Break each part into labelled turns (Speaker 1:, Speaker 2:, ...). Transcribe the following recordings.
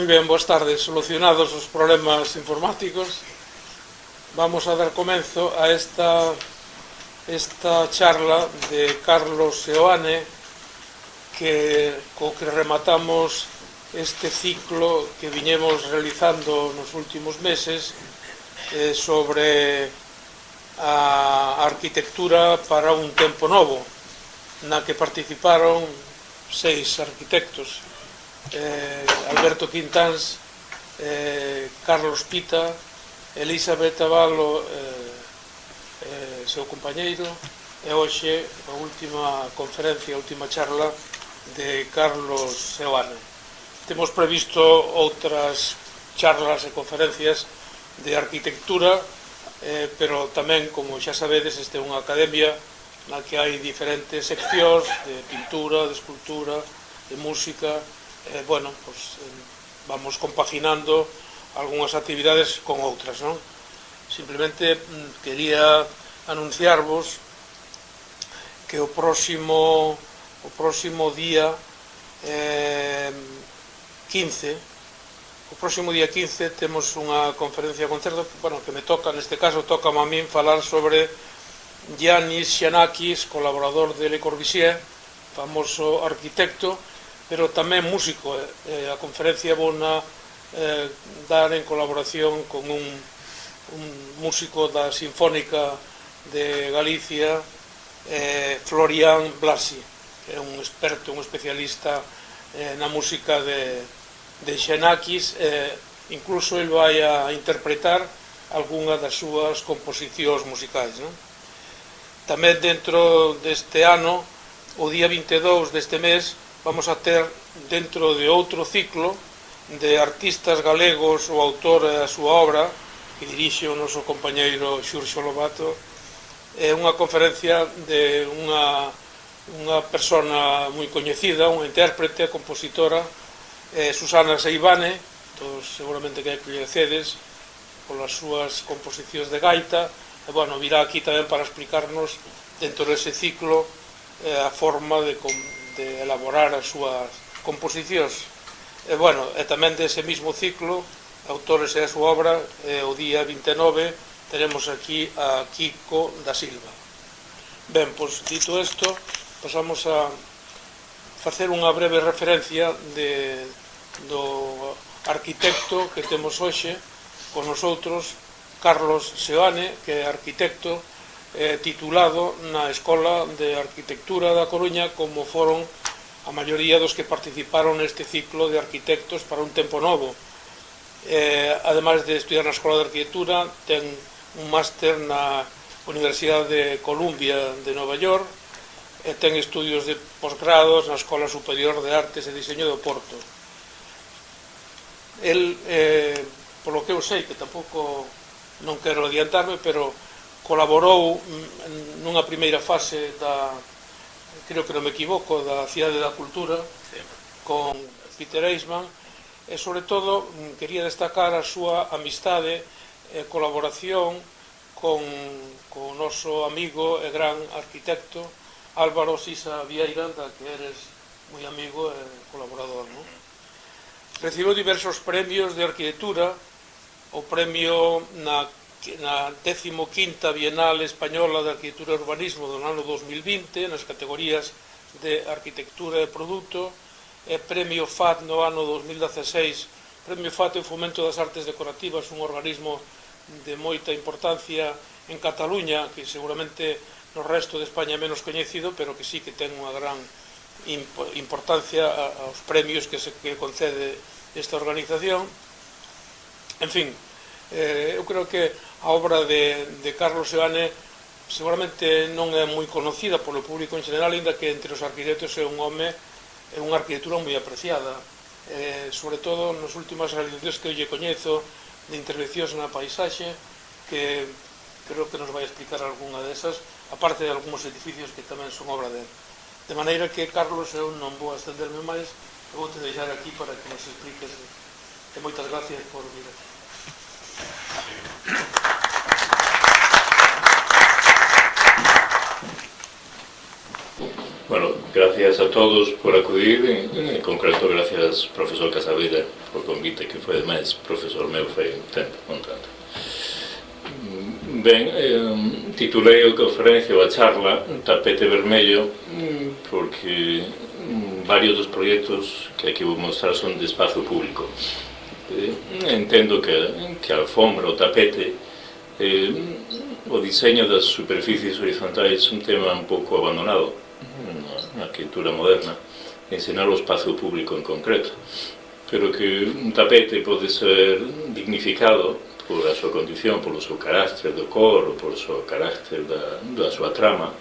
Speaker 1: Moi ben, boas tardes. Solucionados os problemas informáticos, vamos a dar comenzo a esta charla de Carlos Seoane, co que rematamos este ciclo que viñemos realizando nos últimos meses sobre a arquitectura para un tempo novo, na que participaron 6 arquitectos: Alberto Quintáns, Carlos Pita, Elizabeth Avalo, seu compañeiro, e hoxe a última conferencia, a última charla de Carlos Seoane. Temos previsto outras charlas e conferencias de arquitectura, pero tamén, como xa sabedes, esta é unha academia na que hai diferentes seccións de pintura, de escultura, de música. Vamos compaginando algunhas actividades con outras, non? Simplemente quería anunciarvos que o próximo día 15 temos unha conferencia concerto, que me toca, neste caso toca a min falar sobre Giannis Xenakis, colaborador de Le Corbusier, famoso arquitecto, pero tamén músico. A conferencia vou dar en colaboración con un músico da Sinfónica de Galicia, Florian Blasi, que é un experto, un especialista na música de Xenakis. Incluso ele vai a interpretar algunha das súas composicións musicais, non? Tamén dentro deste ano, o día 22 deste mes, vamos a ter, dentro de outro ciclo de artistas galegos, o autor e a súa obra, que dirixe o noso compañeiro Xurxo Lobato, unha conferencia de unha persona moi coñecida, unha intérprete, compositora, Susana Seivane, todos seguramente que coñecedes polas súas composicións de gaita, e virá aquí tamén para explicarnos dentro dese ciclo a forma de elaborar as súas composicións. E tamén dese mesmo ciclo, autores e a súa obra, o día 29 teremos aquí a Kiko da Silva. Ben, pois dito isto, pasamos a facer unha breve referencia do arquitecto que temos hoxe con nosotros, Carlos Seoane, que é arquitecto titulado na Escola de Arquitectura da Coruña, como foron a maioría dos que participaron neste ciclo de arquitectos para un tempo novo. Ademais de estudiar na Escola de Arquitectura, ten un máster na Universidade de Columbia de Nova York, e ten estudios de posgrados na Escola Superior de Artes e Diseño do Porto. El, polo que eu sei, que tampouco non quero adiantarme, pero colaborou nunha primeira fase creo que non me equivoco, da Cidade da Cultura, con Peter Eisman, e sobre todo quería destacar a súa amistade e colaboración con o noso amigo e gran arquitecto Álvaro Sisa Vieira, da que eres moi amigo e colaborador, non? Recibiu diversos premios de arquitectura, o premio na 15ª Bienal Española de Arquitectura e Urbanismo do ano 2020 nas categorías de Arquitectura e Produto, e premio FAT no ano 2016. Premio FAT é o Fomento das Artes Decorativas, un organismo de moita importancia en Cataluña, que seguramente no resto de España é menos coñecido, pero que sí que ten unha gran importancia aos premios que concede esta organización. En fin, eu creo que a obra de Carlos Seoane seguramente non é moi conocida polo público en general, ainda que entre os arquitectos é un home e unha arquitectura moi apreciada, sobre todo nas últimas realizacións que eu lle coñezo de intervencións na paisaxe, que creo que nos vai explicar algunha desas, aparte de algúns edificios que tamén son obra dele. De maneira que, Carlos, eu non vou estenderme máis, eu vou te deixar aquí para que nos expliques, e moitas gracias por vir aquí.
Speaker 2: Bueno, gracias gracias a todos por acudir, en concreto gracias profesor Casaveira por convite, que foi ademais profesor meu foi un tempo, un tanto. Ben, titulei a conferencia ou a charla Tapete Vermello porque varios dos proxectos que aquí vou mostrar son de espazo público. Entendo que a alfombra, o tapete, o diseño das superficies horizontais é un tema un pouco abandonado na arquitectura moderna, ensinar o espazo público en concreto, pero que un tapete pode ser dignificado por a súa condición, polo seu carácter do cor, polo seu carácter da súa trama,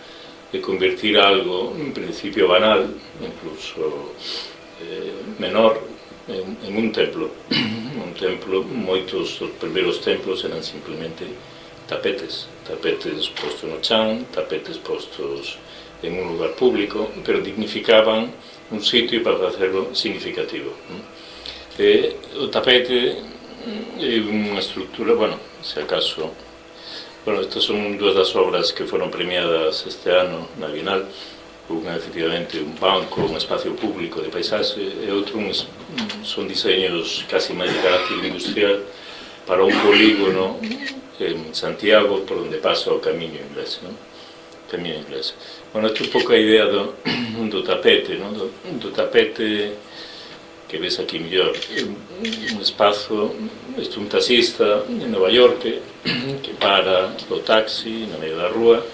Speaker 2: e convertir algo, en principio banal, incluso menor, en un templo. Un templo, moitos dos primeiros templos eran simplemente tapetes postos no chan, tapetes postos en un lugar público, pero dignificaban un sitio para facerlo significativo. O tapete é unha estructura, bueno, se acaso, bueno, estas son dúas das obras que foron premiadas este ano na Bienal, unha efectivamente un banco, un espacio público de paisaxe, e outro son diseños casi máis de carácter industrial para un polígono en Santiago por onde pasa o camiño inglés, non? Camiño inglés. Bueno, isto é un pouco a idea do tapete, non? Do tapete que ves aquí mellor, un espazo, un taxista en Nova York que para o taxi na medio da rúa,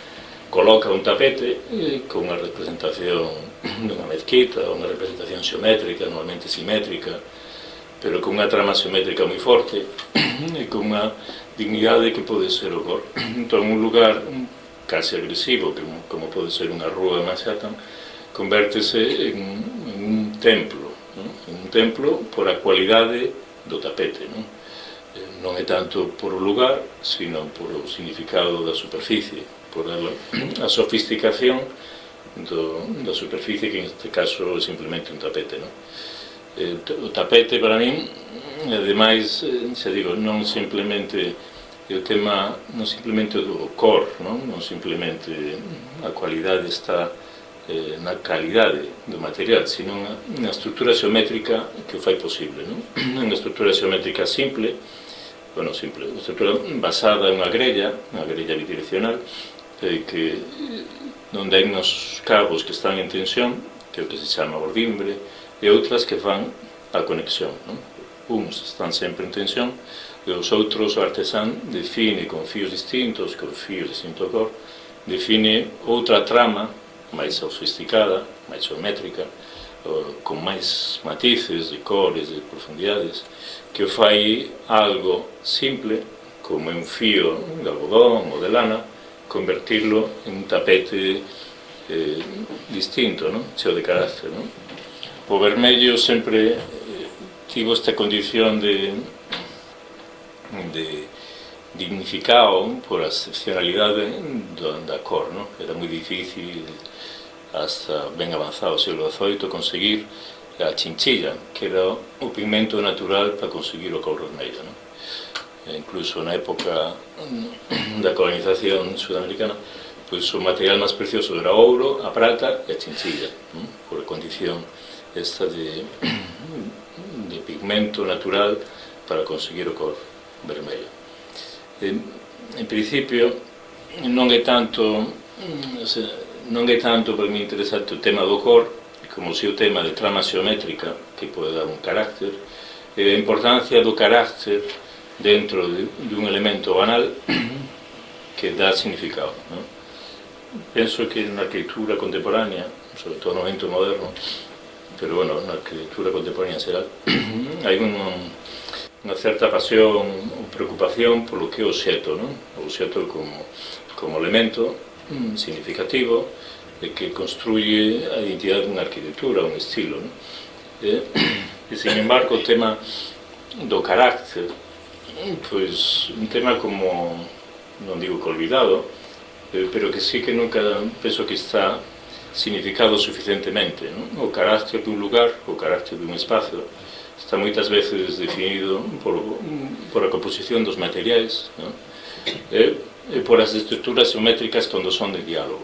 Speaker 2: coloca un tapete con unha representación dunha mezquita, unha representación xeométrica, normalmente simétrica, pero con unha trama xeométrica moi forte e con unha dignidade que pode ser o cor. Entón, un lugar casi agresivo, como pode ser unha rúa en Manhattan, convértese en un templo, un templo por a cualidade do tapete, non é tanto por o lugar, sino por o significado da superficie, por a sofisticación da superficie, que en este caso é simplemente un tapete. O tapete, para min, ademais, xa digo, non simplemente o tema, non simplemente do cor, non simplemente a cualidade está na calidade do material, sino na estrutura xeométrica que o fai posible, unha estrutura xeométrica simple, unha estrutura basada en unha grella bidireccional, onde hai uns cabos que están en tensión, que é o que se chama bordimbre, e outras que fan a conexión. Uns están sempre en tensión, e os outros o artesán define con fíos distintos, con fíos distinto cor, define outra trama máis sofisticada, máis geométrica, con máis matices de cores, de profundidades, que o fai algo simple, como un fío de algodón ou de lana, convertirlo en un tapete distinto, cheo de carácter. O vermello sempre tivo esta condición de dignificado por a excepcionalidade da cor, era moi difícil hasta ben avanzado o século XVIII conseguir a chinchilla, que era o pigmento natural para conseguir o cor vermello. Incluso na época da colonización sudamericana, pois o material máis precioso era o ouro, a prata e a chinchilla, por a condición esta de pigmento natural para conseguir o cor vermello. En principio, non é tanto para mí interesante o tema do cor, como si o tema de trama xeométrica, que pode dar un carácter, e a importancia do carácter dentro dun elemento banal que dá significado. Penso que na arquitectura contemporánea, sobre todo no momento moderno, pero bueno, na arquitectura contemporánea en xeral, hai unha certa pasión ou preocupación polo que é o obxecto, o obxecto como elemento significativo que construye a identidade dunha arquitectura, un estilo. E, sin embargo, o tema do carácter, pois, un tema como, non digo que olvidado, pero que sí que nunca penso que está significado suficientemente. O carácter dun lugar, o carácter dun espacio, está moitas veces definido por a composición dos materiais, e por as estruturas geométricas cando son de diálogo.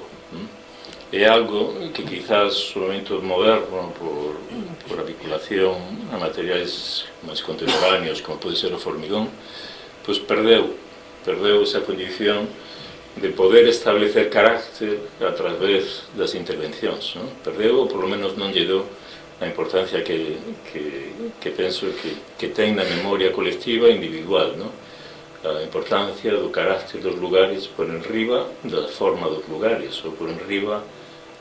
Speaker 2: é algo que quizás o momento moderno por a vinculación a materiais máis contemporáneos como pode ser o formigón, pois perdeu esa condición de poder establecer carácter a través das intervencións, non? Perdeu, ou polo menos non lle deu a importancia que penso que ten na memoria colectiva e individual, non? A importancia do carácter dos lugares por enriba da forma dos lugares ou por enriba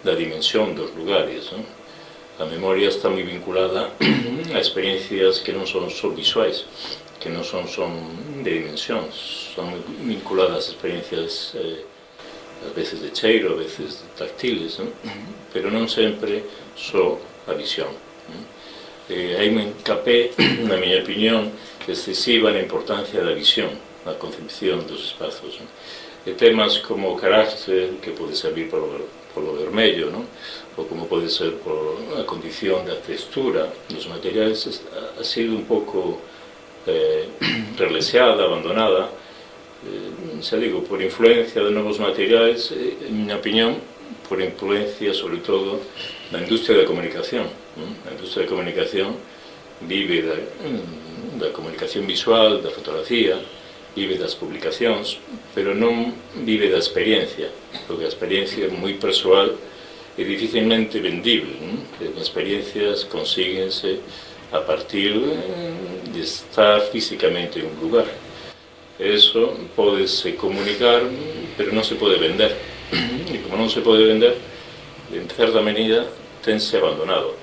Speaker 2: da dimensión dos lugares, non? A memoria está moi vinculada a experiencias que non son só visuais, que non son de dimensións, son moi vinculadas a experiencias a veces de cheiro, a veces táctiles, non? Pero non sempre só a visión. Hai un encapé, na miña opinión, excesiva na importancia da visión, na concepción dos espazos, non? E temas como o carácter, que pode servir polo vermello, non? Ou como pode ser por a condición da textura dos materiais, ha sido un pouco relexeada, abandonada, xa digo, por influencia de novos materiais, en miña opinión, por influencia, sobre todo, da industria da comunicación. A industria da comunicación vive da comunicación visual, da fotografía, vive das publicacións, pero non vive da experiencia, porque a experiencia é moi persoal e dificilmente vendible. As experiencias consíguense a partir de estar físicamente en un lugar. Eso pódese comunicar, pero non se pode vender. E como non se pode vender, en certa medida tense abandonado,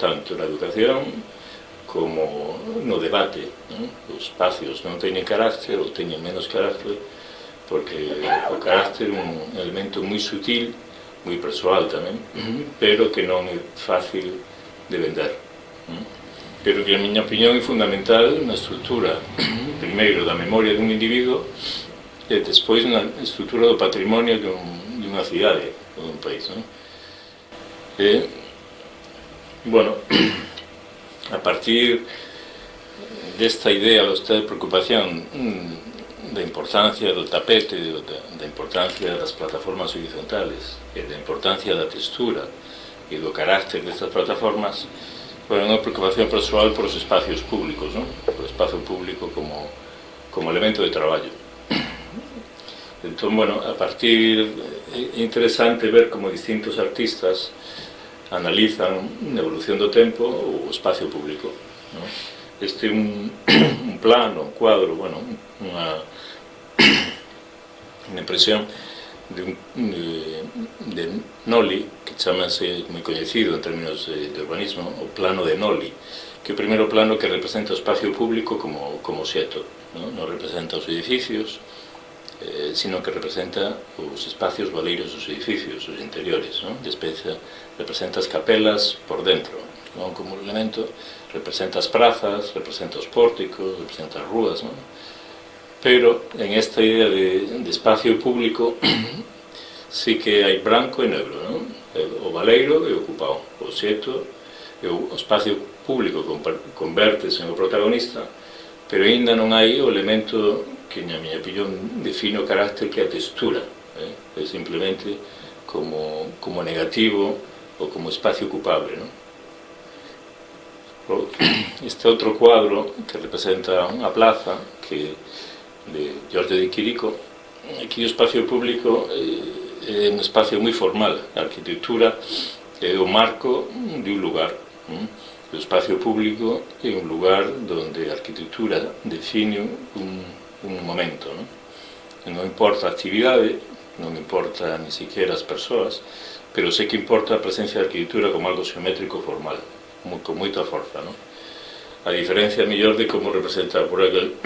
Speaker 2: tanto na educación como no debate. Os espacios non teñen carácter ou teñen menos carácter porque o carácter é un elemento moi sutil, moi persoal tamén, pero que non é fácil de vender. Pero que, en miña opinión, é fundamental na estrutura, primeiro, da memoria dun individuo e despois na estrutura do patrimonio dunha cidade ou dun país. Bueno, a partir desta idea, desta preocupación da importancia do tapete, da importancia das plataformas horizontales e da importancia da textura e do carácter destas plataformas, bueno, unha preocupación persoal por os espacios públicos, non? Por o espacio público como elemento de traballo. Entón, bueno, a partir é interesante ver como distintos artistas analizan na evolución do tempo o espacio público, non? Este é un plano, un cuadro, bueno, unha impresión de Noli, que chamase moi coñecido en términos de urbanismo, o plano de Noli, que é o primeiro plano que representa o espacio público como obxecto, non representa os edificios, sino que representa os espacios baleiros dos edificios, os interiores, non? Despois representa as capelas por dentro, non como un elemento, representa as prazas, representa os pórticos, representa as rúas, non? Pero en esta idea de espacio público sí que hai branco e negro, non? O baleiro é ocupado, o obxecto, o espacio público convertese en o protagonista, pero aínda non hai o elemento que, na miña opinión, define o carácter que é a textura, é simplemente como negativo ou como espacio ocupable, non? Este outro cuadro que representa unha plaza que de Giorgio de Chirico, aquí o espacio público é un espacio moi formal, a arquitectura é o marco de un lugar, o espacio público é un lugar onde a arquitectura define un momento, non importa a actividade, non importa ni siquiera as persoas, pero sei que importa a presencia da arquitectura como algo xeométrico formal, con moita forza, non? A diferencia mellor de como representa por aquel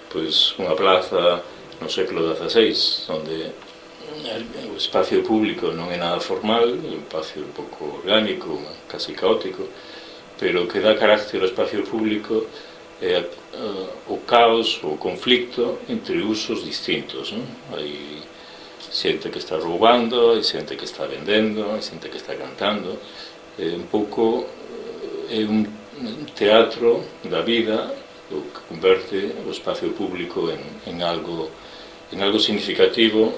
Speaker 2: pois unha plaza no século XVI, onde o espacio público non é nada formal, é un espacio un pouco orgánico, casi caótico, pero o que dá carácter ao espacio público é o caos, o conflicto entre usos distintos, non? Hai xente que está roubando, hai xente que está vendendo, hai xente que está cantando, un pouco é un teatro da vida o que converte o espacio público en algo significativo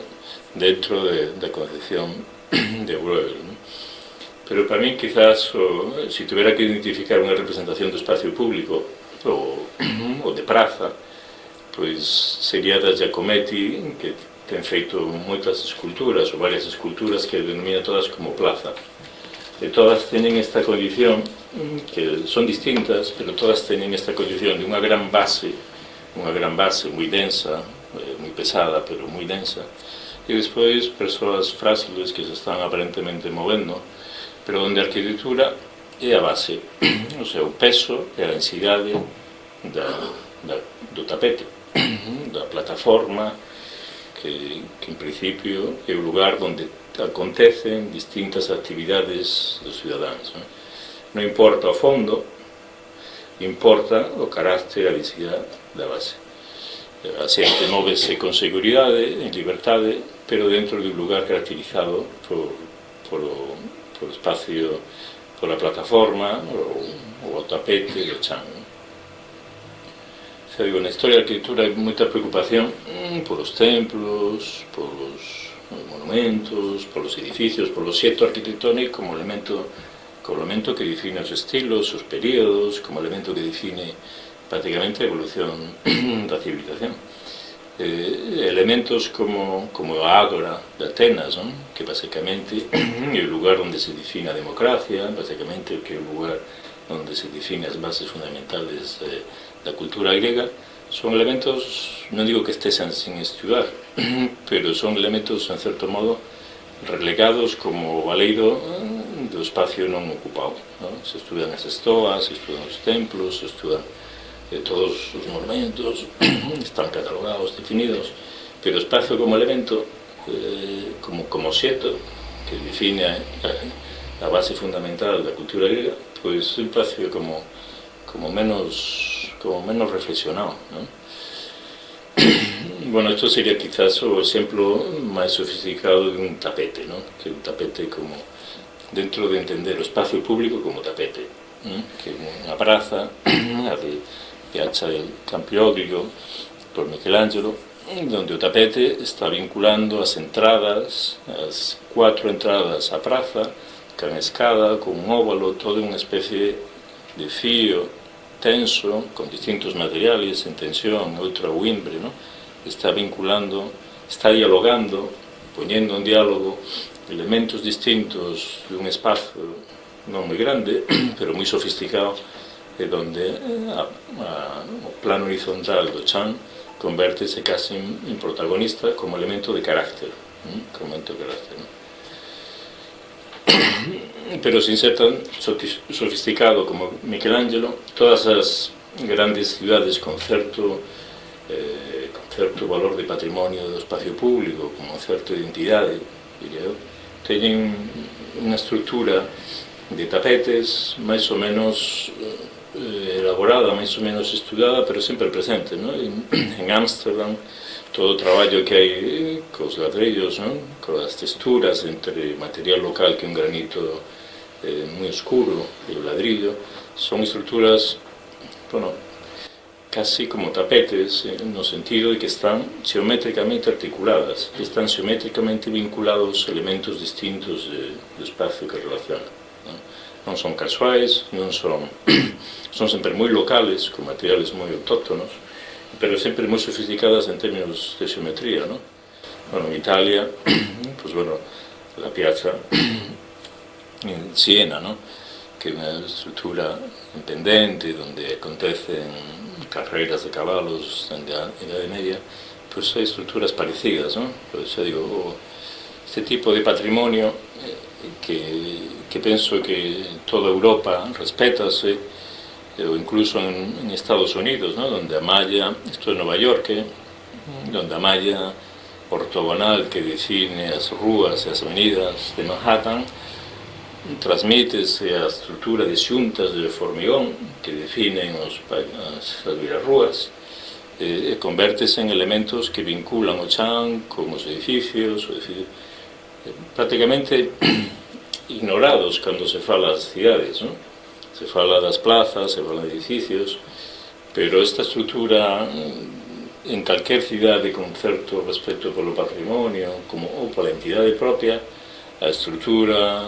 Speaker 2: dentro da concepción de Bruegel, ¿no? Pero para mí quizás, si tuviera que identificar unha representación do espacio público ou de praza, pois sería da Giacometti, que ten feito moitas esculturas ou varias esculturas que denomina todas como plaza. E todas teñen esta condición, que son distintas, pero todas teñen esta condición de unha gran base moi densa, moi pesada, pero moi densa, e despois persoas frágiles que se están aparentemente movendo, pero onde a arquitectura é a base, o sea, o peso e a densidade do tapete, da plataforma, que en principio é o lugar onde acontecen distintas actividades dos cidadáns. Non importa o fondo, importa o carácter e a densidade da base. A xente móvese con seguridade, en libertade, pero dentro de un lugar caracterizado por o espacio, pola plataforma, o tapete e o chan. Xa digo, na historia da arquitectura hai moita preocupación polos templos, polos monumentos, polos edificios, polo xeito arquitectónico como elemento que define os estilos, os períodos, como elemento que define prácticamente a evolución da civilización. Elementos como a Ágora de Atenas, non? Que basicamente é o lugar onde se define a democracia, basicamente que é o lugar onde se define as bases fundamentales da cultura grega, son elementos, non digo que estesen sin estudar, pero son elementos, en certo modo, relegados como o valeiro do espacio non ocupado, non? Se estudan as estoas, se estudan os templos, se estudan todos os monumentos, están catalogados, definidos, pero o espacio como elemento, como xeto que define a base fundamental da cultura grega, pois é un espacio como menos reflexionado, non? Bueno, isto sería quizás o exemplo máis sofisticado de un tapete, non? Que un tapete como dentro de entender o espacio público como tapete, non? Que unha praza, a de Piazza del Campidoglio por Michelangelo, donde o tapete está vinculando as entradas, as 4 entradas á praza, con escada, con un óvalo, toda unha especie de fío tenso, con distintos materiales en tensión, outro ao imbre, ¿no? Está vinculando, está dialogando, poñendo en diálogo elementos distintos dun espazo non moi grande, pero moi sofisticado, e donde o plano horizontal do chan convértese casi en protagonista como elemento de carácter, como elemento de carácter, ¿no? Pero sin ser tan sofisticado como Michelangelo, todas as grandes ciudades con certo valor de patrimonio do espacio público, con certa identidade, diría eu, teñen unha estructura de tapetes máis ou menos elaborada, máis ou menos estudada, pero sempre presente, ¿no? En Ámsterdam, todo o traballo que hai cos ladrillos, ¿no? Coas texturas entre material local que é un granito moi oscuro e o ladrillo, son estructuras, bueno, casi como tapetes, no sentido de que están xeométricamente articuladas, están xeométricamente vinculados elementos distintos do espacio que relacionan, ¿no? Non son casuais, non son sempre moi locales, con materiales moi autóctonos, pero sempre moi sofisticadas en términos de xeometría, ¿no? Bueno, en Italia, pues bueno, la piazza en Siena, ¿no? Que é unha estructura independente, donde acontecen carreras de cabalos en a Idade Media, pues hai estructuras parecidas, ¿no? Pues xa digo, este tipo de patrimonio que penso que toda Europa respétase, ou incluso en Estados Unidos, ¿no? Donde a malla, isto é Nova York, donde a malla ortogonal que define as rúas e as avenidas de Manhattan transmítese a estrutura de xuntas de formigón que definen as virarrúas, e convértese en elementos que vinculan o chan con os edificios, prácticamente ignorados cando se fala das cidades, ¿no? Se fala das plazas, se fala de edificios, pero esta estructura en calquer cidade con certo respeto polo patrimonio ou pola entidade propia a estrutura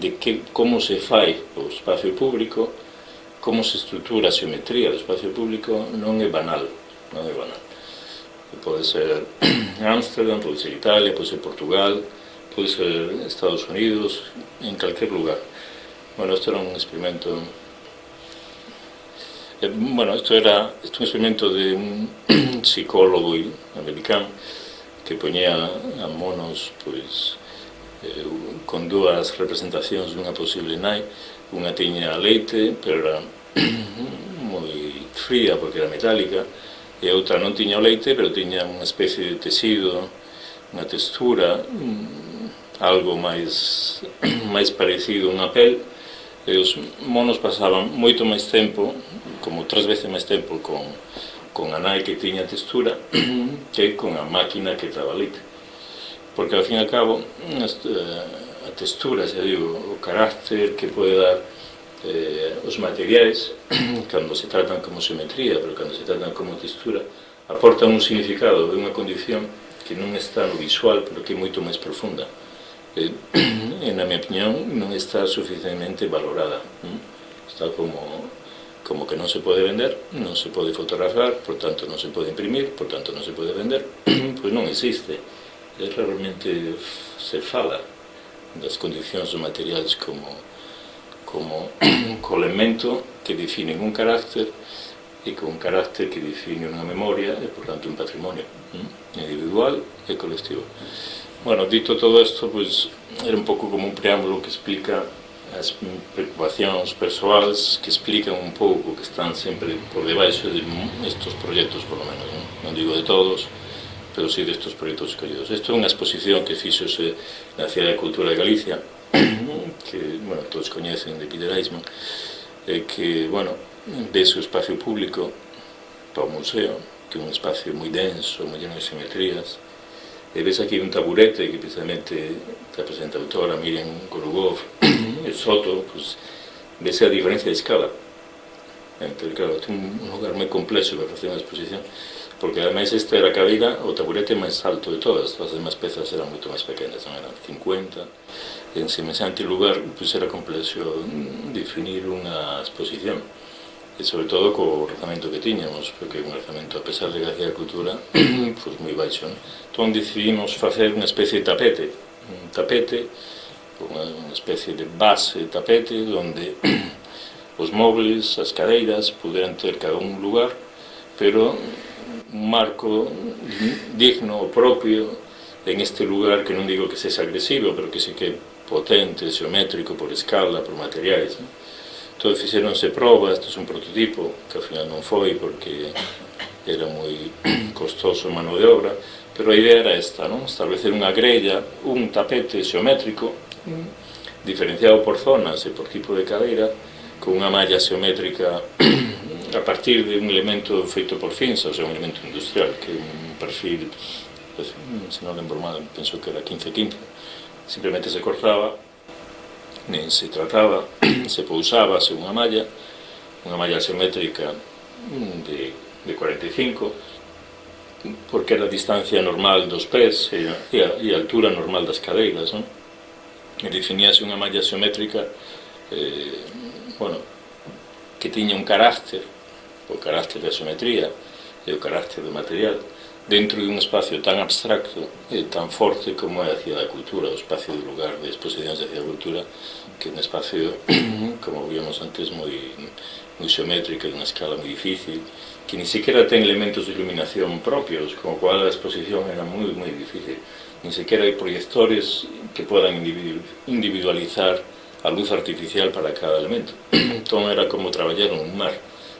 Speaker 2: de como se fai o espacio público, como se estrutura a xeometría do espacio público, non é banal, non é banal. Pode ser Ámsterdam, pode ser Italia, pode ser Portugal, pode ser Estados Unidos, en calquer lugar. Bueno, isto era un experimento... Bueno, isto era un experimento de un psicólogo americano que poñía a monos, pois, con dúas representacións dunha posible nai. Unha tiña leite, pero era moi fría porque era metálica, e a outra non tiña o leite, pero tiña unha especie de tecido, unha textura, algo máis parecido a unha pel, e os monos pasaban moito máis tempo, como 3 veces máis tempo con a nai que tiña textura que con a máquina que traba leite. Porque, ao fin e ao cabo, a textura, xa digo, o carácter que pode dar os materiais, cando se tratan como xeometría, pero cando se tratan como textura, aportan un significado de unha condición que non está no visual, pero que é moito máis profunda. E, na minha opinión, non está suficientemente valorada. Está como que non se pode vender, non se pode fotografar, por tanto non se pode imprimir, por tanto non se pode vender, pois non existe. Realmente se fala das condicións dos materiais como elemento que definen un carácter e con un carácter que define unha memoria e, por tanto, un patrimonio individual e colectivo. Bueno, dito todo isto, pois, era un pouco como un preámbulo que explica as preocupacións persoais, que explican un pouco, que están sempre por debaixo de estos proxectos, por lo menos, non digo de todos, pero sí destes proxectos escollidos. Isto é unha exposición que fixose na Cidade de Cultura de Galicia, que, bueno, todos coñecen de Peter Eisman, que, bueno, vese o espacio público para o museo, que é un espacio moi denso, moi lleno de simetrías, e ves aquí un taburete que precisamente representa a autora Miriam Golubov, e Soto, pues, vese a diferencia de escala. Entón, claro, é un lugar moi complexo para facer unha exposición, porque ademais esta era a cadeira, o taburete máis alto de todas, as demás pezas eran moito máis pequenas, non eran 50, en semejante lugar, pois era complexo definir unha exposición, e sobre todo co orzamento que tiñamos, porque un orzamento, a pesar de Galicia da Cultura, pois moi baixo, non? Entón decidimos facer unha especie de tapete, unha especie de base de tapete, onde os móviles, as cadeiras, puderan ter cada un lugar, pero un marco digno, propio, en este lugar que non digo que sexa agresivo, pero que sí que é potente, xeométrico, por escala, por materiais. Entón, fixeronse probas, isto é un prototipo, que ao final non foi, porque era moi costoso en mano de obra, pero a idea era esta, non? Establecer unha grella, un tapete xeométrico, diferenciado por zonas e por tipo de cadeira, con unha malla xeométrica a partir de un elemento feito por fins, ou sea, un elemento industrial, que é un perfil, se non lembro mal, penso que era 15-15, simplemente se cortaba, nen se trataba, se pousaba unha malla xeométrica de 45, porque era a distancia normal dos pés e a altura normal das cadeiras, non? E definíase unha malla xeométrica, bueno, que tiña un carácter, o carácter da xeometría e o carácter do material, dentro de un espacio tan abstracto e tan forte como é a Cidade da Cultura, o espacio do lugar de exposicións da Cidade da Cultura, que é un espacio, como víamos antes, moi xeométrico, de unha escala moi difícil, que ni siquiera ten elementos de iluminación propios, con o cual a exposición era moi difícil. Ni siquiera hai proyectores que podan individualizar a luz artificial para cada elemento. Entón era como traballar en un mar.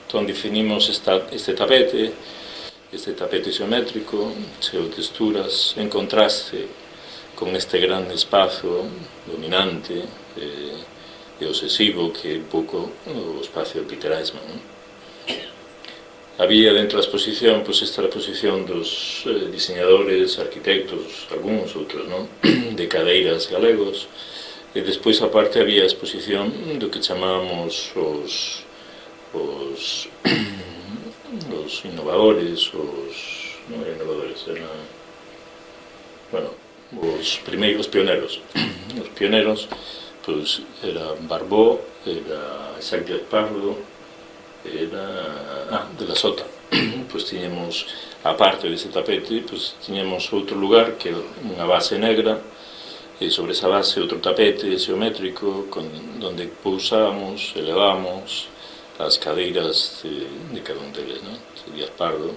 Speaker 2: Entón definimos este tapete xeométrico, cheo de texturas, en contraste con este grande espazo dominante e obsesivo que é un pouco o espacio de Peter Eisman, non? Había dentro da exposición, pois esta era a exposición dos diseñadores, arquitectos, algúns outros, non? De cadeiras galegos, e despois aparte había a exposición do que chamábamos os innovadores, non eran innovadores, eran, bueno, os primeiros pioneros. Os pioneros, pois, era Barbó, era Isaac Díaz Pardo, era de la Sota. Pois tiñemos, a parte dese tapete, pois tiñemos outro lugar que era unha base negra, e sobre esa base outro tapete xeométrico donde pousábamos, elevamos as cadeiras de cada un deles, non? Díaz Pardo,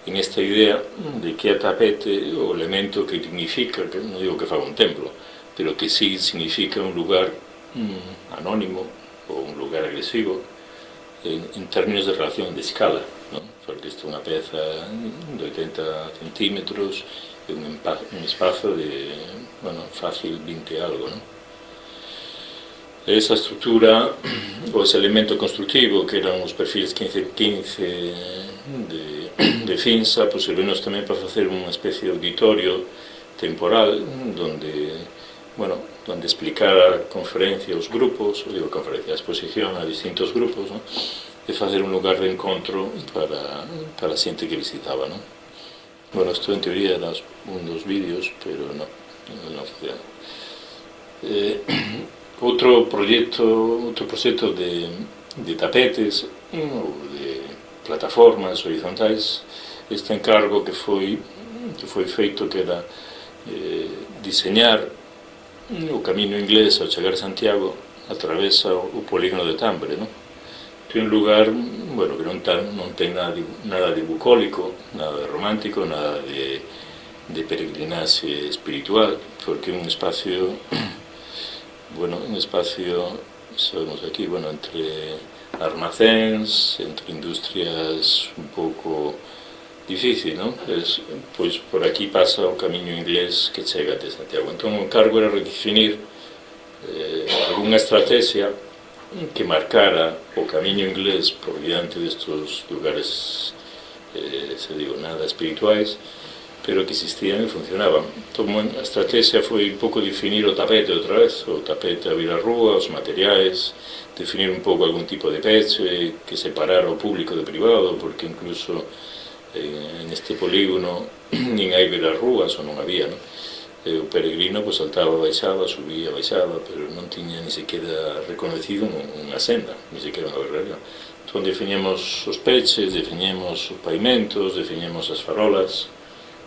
Speaker 2: en esta idea de que a tapete o elemento que dignifica, que non digo que faga un templo, pero que sí significa un lugar anónimo ou un lugar agresivo en términos de relación de escala, non? Porque isto é unha peza de 80 centímetros e un espazo de, bueno, fácil 20 algo, non? Esa estructura, ou ese elemento constructivo, que eran os perfis 15-15 de Finsa, pois servenos tamén para facer unha especie de auditorio temporal, donde, bueno, donde explicar a conferencia aos grupos, digo conferencia, a exposición a distintos grupos, non? E facer un lugar de encontro para a xente que visitaba, non? Bueno, isto en teoría era un dos vídeos, pero non funciona. Outro proxecto de tapetes ou de plataformas horizontais, este encargo que foi feito, que era diseñar o camiño inglés ao chegar a Santiago, atravesa o polígono de Tambre, non? É un lugar, bueno, que non ten nada de bucólico, nada de romántico, nada de peregrinaxe espiritual, porque é un espacio, bueno, sabemos aquí, bueno, entre armacéns, entre industrias un pouco difícil, non? Pois por aquí pasa o camiño inglés que chega até Santiago. Entón o encargo era redefinir algunha estrategia que marcara o camiño inglés por diante destos lugares, nada espirituais, pero que existían e funcionaban. Entón, a estrategia foi un pouco definir o tapete outra vez, o tapete a vir a rúa, os materiais, definir un pouco algún tipo de peche que separara o público de privado, porque incluso en este polígono nin hai vir a rúas ou non había, non? O peregrino pues, saltaba, baixaba, subía, baixaba, pero non tiña ni sequera reconocido unha senda, ni sequera unha verdadeira. Entón defiñemos os peches, defiñemos os pavimentos, defiñemos as farolas,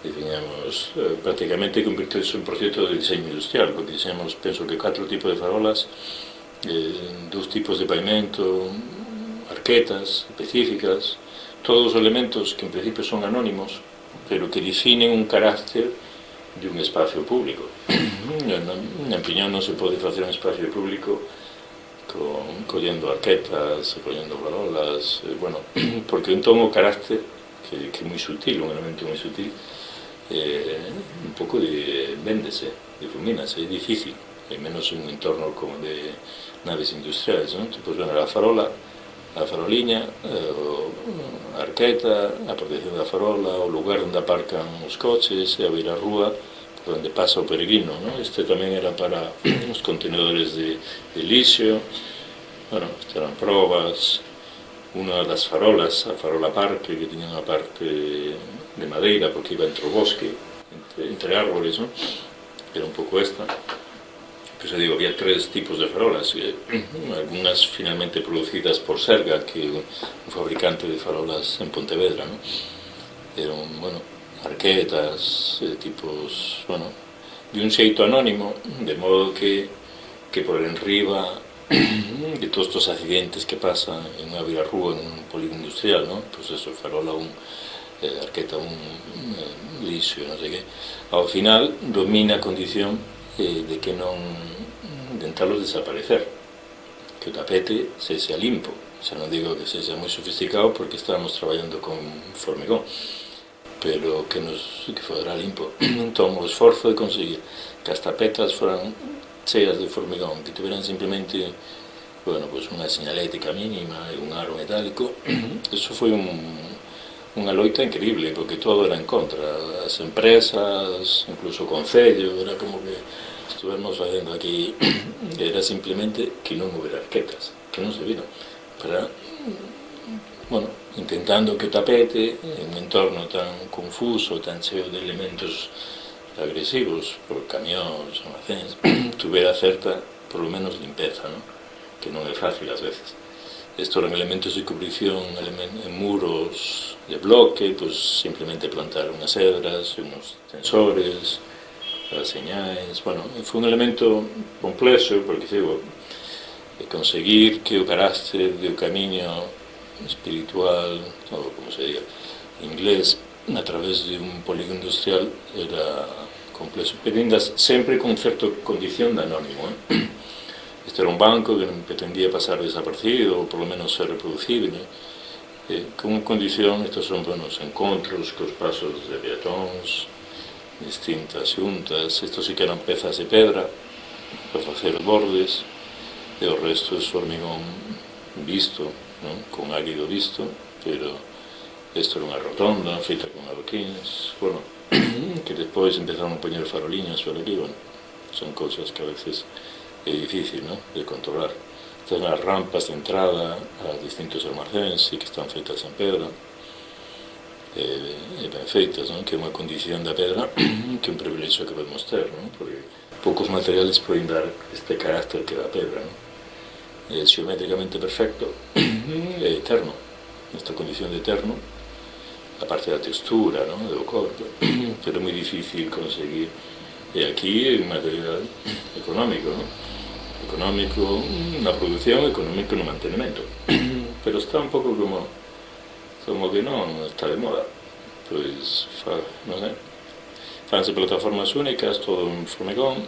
Speaker 2: defiñemos, prácticamente convirtese un proxecto de diseño industrial, porque diseñamos, penso que 4 tipos de farolas, 2 tipos de pavimento, arquetas específicas, todos os elementos que en principio son anónimos, pero que definen un carácter de un espacio público. Na opinión non se pode facer un espacio público collendo arquetas, collendo farolas, bueno, porque entón o carácter, que é moi sutil, un elemento moi sutil, un pouco véndese, difumínase, é difícil, e menos en un entorno como de naves industriais, non? Pois, bueno, a farola, a faroliña, a arqueta, a protección da farola, o lugar onde aparcan os coches, e a beira rúa, por onde pasa o peregrino, non? Este tamén era para os contenedores de lixo, bueno, estas eran probas, unha das farolas, a farola parque, que tiña unha parte de madeira, porque iba entre o bosque, entre árboles, non? Era un pouco esta. Pois eu digo, había 3 tipos de farolas, algunhas finalmente producidas por Serga, que é un fabricante de farolas en Pontevedra, non? Eran, bueno, arquetas, tipos, bueno, de un xeito anónimo, de modo que por enriba de todos estos accidentes que pasan en unha virarrúa, en un polígono industrial, non? Pois eso, farola un, arqueta un, lixo, non sei que, ao final domina a condición de que non intentalos desaparecer, que o tapete sexa limpo, xa non digo que sexa moi sofisticado porque estábamos traballando con formigón, pero que fora limpo. Entón o esforzo de conseguir que as tapetas foran cheas de formigón, que tiveran simplemente, bueno, pues unha señalética mínima e un aro metálico, eso foi unha loita increíble, porque todo era en contra, as empresas, incluso o concello, era como que estuvemos facendo aquí, era simplemente que non houbera arquetas, que non se viran, para, bueno, intentando que o tapete, en un entorno tan confuso, tan cheo de elementos agresivos por camións, almacéns, tuvera certa, por lo menos, limpeza, ¿no? Que non é fácil ás veces. Estos eran elementos de cubrición en muros de bloque, pues simplemente plantar unhas hedras, unos sensores, as señais. Bueno, foi un elemento complexo, porque digo, conseguir que o carácter do camiño espiritual, ou como se diga, inglés, a través de un polígono industrial era complexo, pero ainda sempre con certa condición de anónimo, Este era un banco que pretendía pasar desaparecido, ou polo menos ser reproducible, con condición, estos son buenos encontros cos pasos de peatóns, distintas xuntas, estos sí que eran pezas de pedra para facer bordes, e o resto é hormigón visto, non? Con águido visto, pero isto era unha rotonda feita con adoquins, bueno, que despois empezaron a poñer faroliñas por aquí, bueno, son cousas que a veces é difícil, ¿no?, de controlar. Estas son as rampas de entrada a distintos almacéns e que están feitas en pedra, e ben feitas, ¿no?, que é unha condición da pedra que é un privilexio que podemos ter, ¿no?, porque poucos materiales poden dar este carácter que dá a pedra, ¿no? É xeométricamente perfecto e eterno, esta condición de eterno, a parte da textura, ¿no?, do corpo, pero é moi difícil conseguir, e aquí é un material económico, ¿no?, económico na produción, económico no mantenimento, pero está un pouco como que non está de moda, pois, non sei, fanse plataformas únicas, todo un formigón,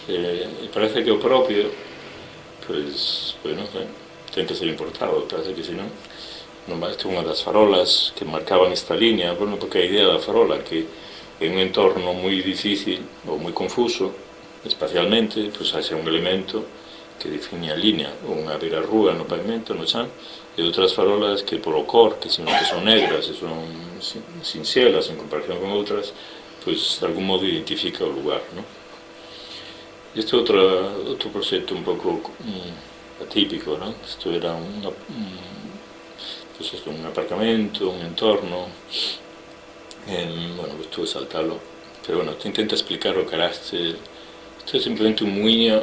Speaker 2: e parece que o propio, pois non sei, ten que ser importado, parece que senón non vai. Esta é unha das farolas que marcaban esta línea, bueno, porque a idea da farola, que en un entorno moi difícil ou moi confuso espacialmente, pois hai un elemento que define a línea, unha beirarrúa no pavimento, no chan, e outras farolas que polo cor, que senón que son negras e son sinxelas en comparación con outras, pois de algún modo identifica o lugar, non? Este é outro proxecto un pouco atípico, non? Isto era un aparcamento, un entorno, bueno, estuve a saltalo, pero bueno, te intento explicar o carácter. Isto é simplemente un muiño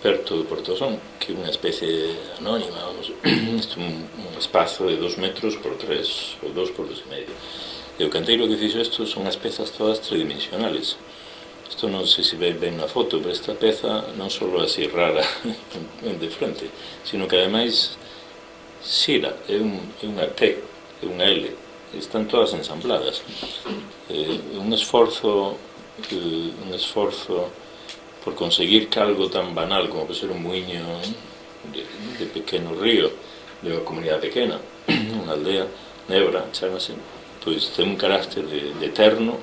Speaker 2: perto do Portosón, que é unha especie anónima, vamos, isto é un espazo de 2 metros por 3, ou 2 por 2,5. E o canteiro que fixo isto son as pezas todas tridimensionales. Isto non sei se ve ben na foto, pero esta peza non só é así rara de frente, sino que ademais xira, é unha T, é unha L, están todas ensambladas. É un esforzo por conseguir que algo tan banal como que ser un muiño de pequeno río de unha comunidade pequena, unha aldea, Nebra, chamase, pois ten un carácter de eterno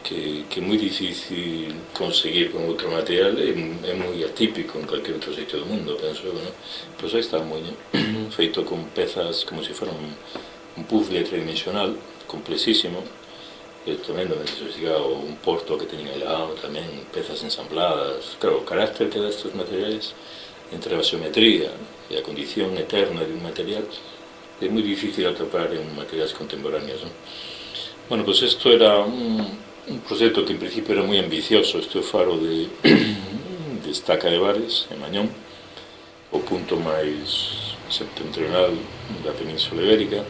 Speaker 2: que é moi difícil conseguir con outro material, é moi atípico en calquer outro sitio do mundo, penso, ¿no? Pois aí está un muiño feito con pezas como se fora un puzzle tridimensional, complexísimo, e tamén donde se siga un porto que teñen aí lado, tamén pezas ensambladas. Claro, o carácter que dá estes materiais entre a xeometría e a condición eterna de un material é moi difícil atopar en materiais contemporáneos, ¿no? Bueno, pois isto era un proxecto que en principio era moi ambicioso. Este é o faro de Estaca de Bares, en Mañón, o punto máis septentrional da Península Ibérica,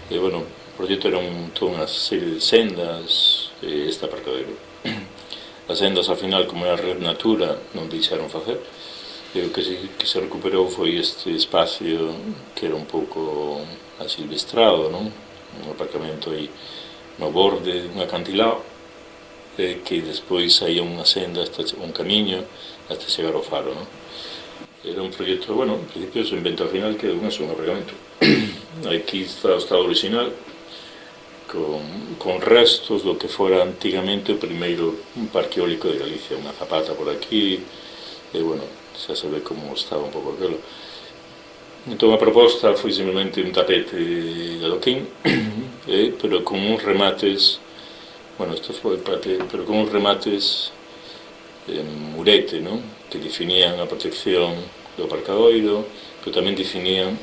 Speaker 2: e, bueno, o proxecto era toda unha serie de sendas e este aparcadero. As sendas, ao final, como era Red Natura, non deixaron facer, e o que se recuperou foi este espacio que era un pouco asilvestrado, non? Un aparcamento aí no borde dun acantilado, que despois saía unha senda, un camiño, hasta chegar ao faro, non? Era un proxecto, bueno, en principio, se inventa ao final que é un aparcamento. Aquí está o estado original, con restos do que fora antigamente o primeiro parque eólico de Galicia, unha zapata por aquí, e, bueno, xa se ve como estaba un pouco aquilo. Entón a proposta foi simplemente un tapete de adoquín, pero con uns remates, bueno, isto foi parte, pero con uns remates en murete, non? Que definían a protección do aparcadoiro, pero tamén definían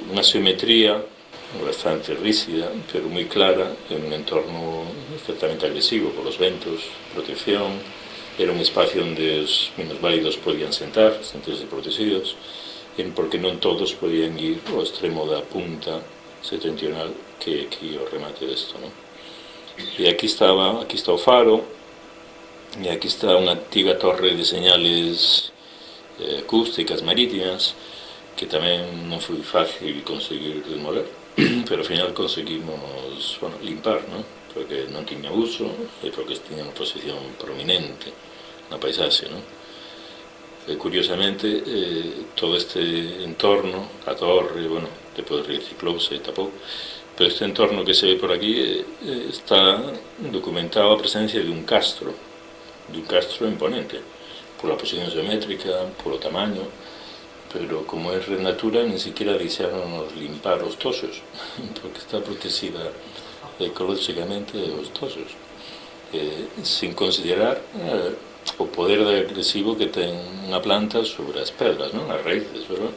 Speaker 2: unha xeometría bastante rígida, pero muy clara, en un entorno ciertamente agresivo por los ventos, protección. Era un espacio onde os minusválidos podían sentirse protegidos, porque non todos podían ir ao extremo da punta setentrional que é o remate desto, non? E aquí está o faro, e aquí está unha antiga torre de señales acústicas marítimas, que tamén non foi fácil conseguir demoler, pero ao final conseguimos, bueno, limpar, non? Porque non tiña uso e porque tiña unha posición prominente na paisaxe, non? Curiosamente, todo este entorno, a torre, bueno, depois reciclouse e tapou, pero este entorno que se ve por aquí está documentado a presencia de un castro imponente, pola posición geométrica, polo tamaño, pero como é red natura, ni siquiera deixaron limpar os toxos, porque está protegida ecológicamente os toxos, sin considerar o poder agresivo que ten unha planta sobre as pedras, non? As raíces, pero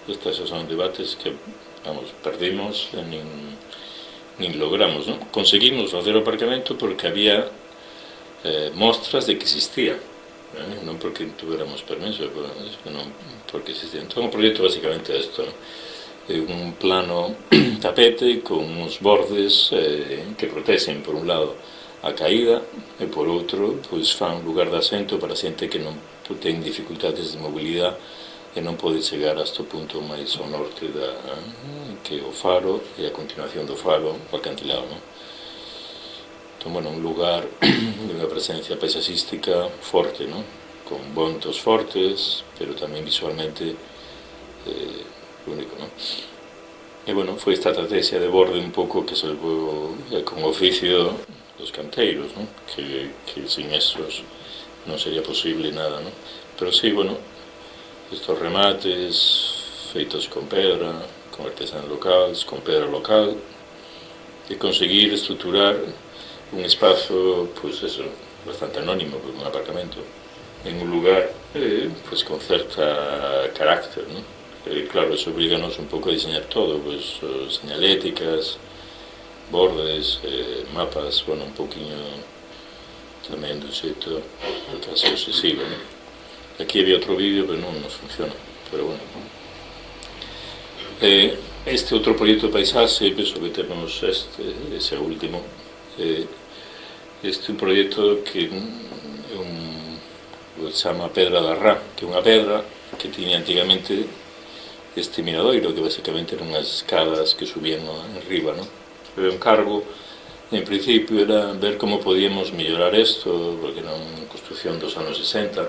Speaker 2: estes son debates que, vamos, perdimos e nin logramos, non? Conseguimos facer o aparcamento porque había mostras de que existía, non porque tuviéramos permiso, non porque existía. Entón o proxecto basicamente é isto, non? Un plano tapete con uns bordes que protexen por un lado a caída e por outro pois fan lugar de asento para xente que non ten dificultades de mobilidade e non pode chegar hasta o punto máis ao norte que o faro e a continuación do faro o acantilado, non? Entón, bueno, un lugar de unha presencia paisaxística forte, non? Con ventos fortes, pero tamén visualmente único, non? E, bueno, foi esta estrategia de borde un pouco que se levou con oficio dos canteiros, non? Que sin esos non sería posible nada, non? Pero sí, bueno, estos remates feitos con pedra, con artesanos locales, con pedra local, e conseguir estruturar un espazo, pois eso, bastante anónimo, un aparcamento, en un lugar, pois con certa carácter, non? Claro, eso obriganos un pouco a diseñar todo, pois señaléticas, bordes, mapas, bueno, un poquinho tamén do xeito casi obsesivo, non? Aquí había outro vídeo, pero non nos funciona, pero bueno. Este outro proxecto de paisaxe, penso que temos ese último, este é un proxecto que é se chama Pedra da Rá, que é unha pedra que tiña antigamente este miradoiro, que basicamente eran unhas escadas que subían arriba, non? O encargo, en principio, era ver como podíamos mellorar isto, porque era unha construcción dos anos 60,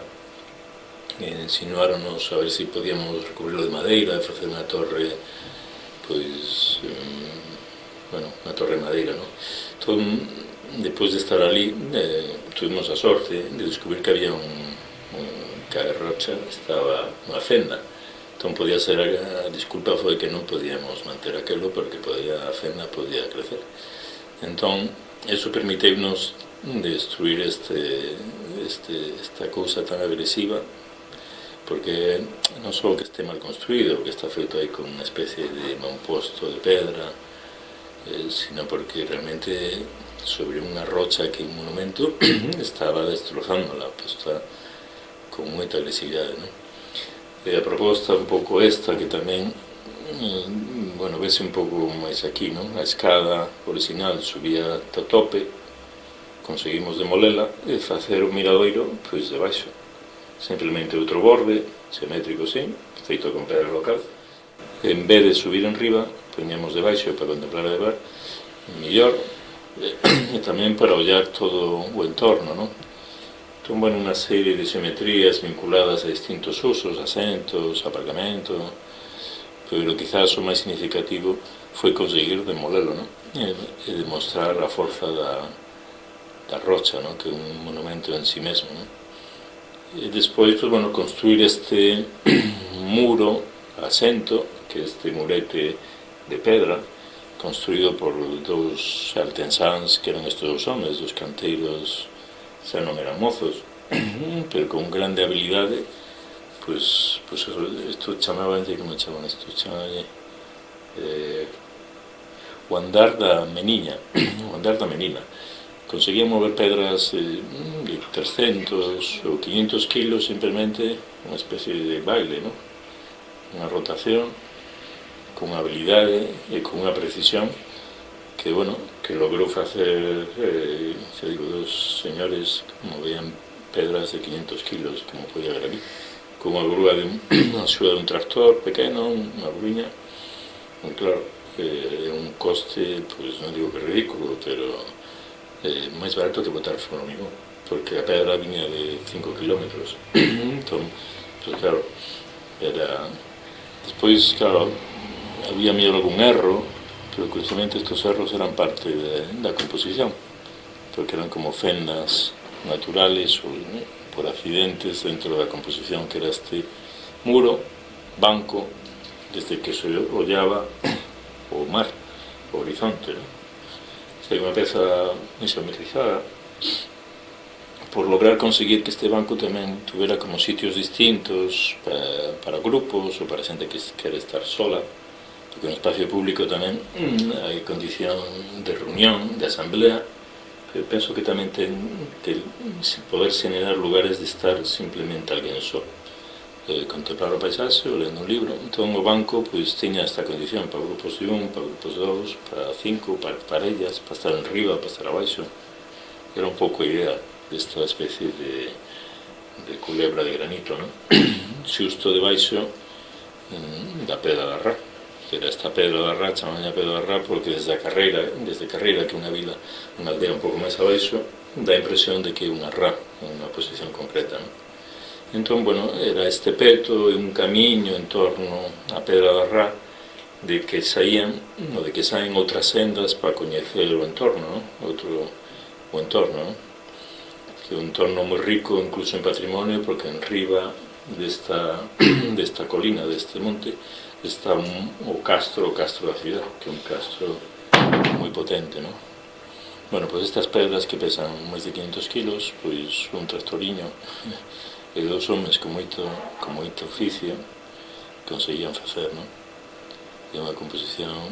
Speaker 2: insinuáronos a ver se podíamos recubrirlo de madeira e facer unha torre, pois, bueno, unha torre de madeira, non? Entón, depois de estar ali, tuvimos a sorte de descubrir que había que a rocha estaba unha fenda. Entón, podía ser, a disculpa foi que non podíamos manter aquelo porque a fenda podía crecer. Entón, eso permiteu-nos destruir esta cousa tan agresiva, porque non só que este mal construído, que está feito aí con unha especie de mamposto de pedra, sino porque realmente sobre unha rocha que é un monumento estaba destrozándola, pues está con moita agresividade, non? E a proposta un pouco esta, que tamén, bueno, vese un pouco máis aquí, non? A escada original subía ata o tope, conseguimos demolela e facer un miradoiro, pois, debaixo. Simplemente outro borde, simétrico, sí, feito con pedra local. En vez de subir en riba, poñemos debaixo para contemplar a debar, mellor, e tamén para ollar todo o entorno, non? Entón, bueno, unha serie de xeometrías vinculadas a distintos usos, asentos, aparcamento, pero quizás o máis significativo foi conseguir demolelo, non? E demostrar a forza da rocha, non? Que é un monumento en si mesmo, non? E despois, pues, bueno, construir este muro asento, que é este murete de pedra, construído por dous artesáns que eran estes dous homens, dos canteiros, xa non eran mozos, pero con grande habilidade, pois isto chamabanlle, como chaman isto? Chamabanlle o andar da meniña, o andar da menina. Conseguían mover pedras de 300 ou 500 kilos simplemente unha especie de baile, ¿no? Unha rotación con habilidade e con unha precisión que, bueno, que logrou facer, xa digo, dos señores que movían pedras de 500 kilos, como podía ver aquí, con unha grúa de unha axuda dun tractor pequeno, unha gruña, e claro, un coste, pois non digo que ridículo, pero máis barato que botar formigón, porque a pedra viña de 5 kilómetros. Entón, pois claro, era... Despois, claro, había mellor algún erro, pero curiosamente estos erros eran parte da composición, porque eran como fendas naturales ou, ¿no?, por accidentes dentro da composición, que era este muro, banco, desde que se ollaba o mar, o horizonte, ¿no? Foi unha peza isometrizada por lograr conseguir que este banco tamén tuvera como sitios distintos para grupos ou para xente que quere estar sola, porque no espacio público tamén hai condición de reunión, de asamblea, pero penso que tamén ten que poder generar lugares de estar simplemente alguén só, contemplar o paisaxe ou lendo un libro. Entón o banco pois tiña esta condición para grupos de un, para grupos de dous, para 5, para parellas, para estar en riba, para estar abaixo. Era un pouco a idea desta especie de culebra de granito, ¿no? Xusto debaixo da Pedra da Rá, que era esta Pedra da Rá, chamaban a Pedra da Rá porque desde Carreira, que é unha vila, unha aldea un pouco máis abaixo, dá a impresión de que é unha rá, unha posición concreta, ¿no? Entón, bueno, era este peto e un camiño en torno á Pedra da Rá de que saían outras sendas para coñecer o entorno, ¿no? O entorno, ¿no? Que é un entorno moi rico incluso en patrimonio, porque en riba desta colina, deste monte, está o castro da cidade, que é un castro moi potente, ¿no? Bueno, pois estas pedras que pesan máis de 500 kilos, pois un tractoriño e dos homens con moito oficio conseguían facer, ¿no? E unha composición,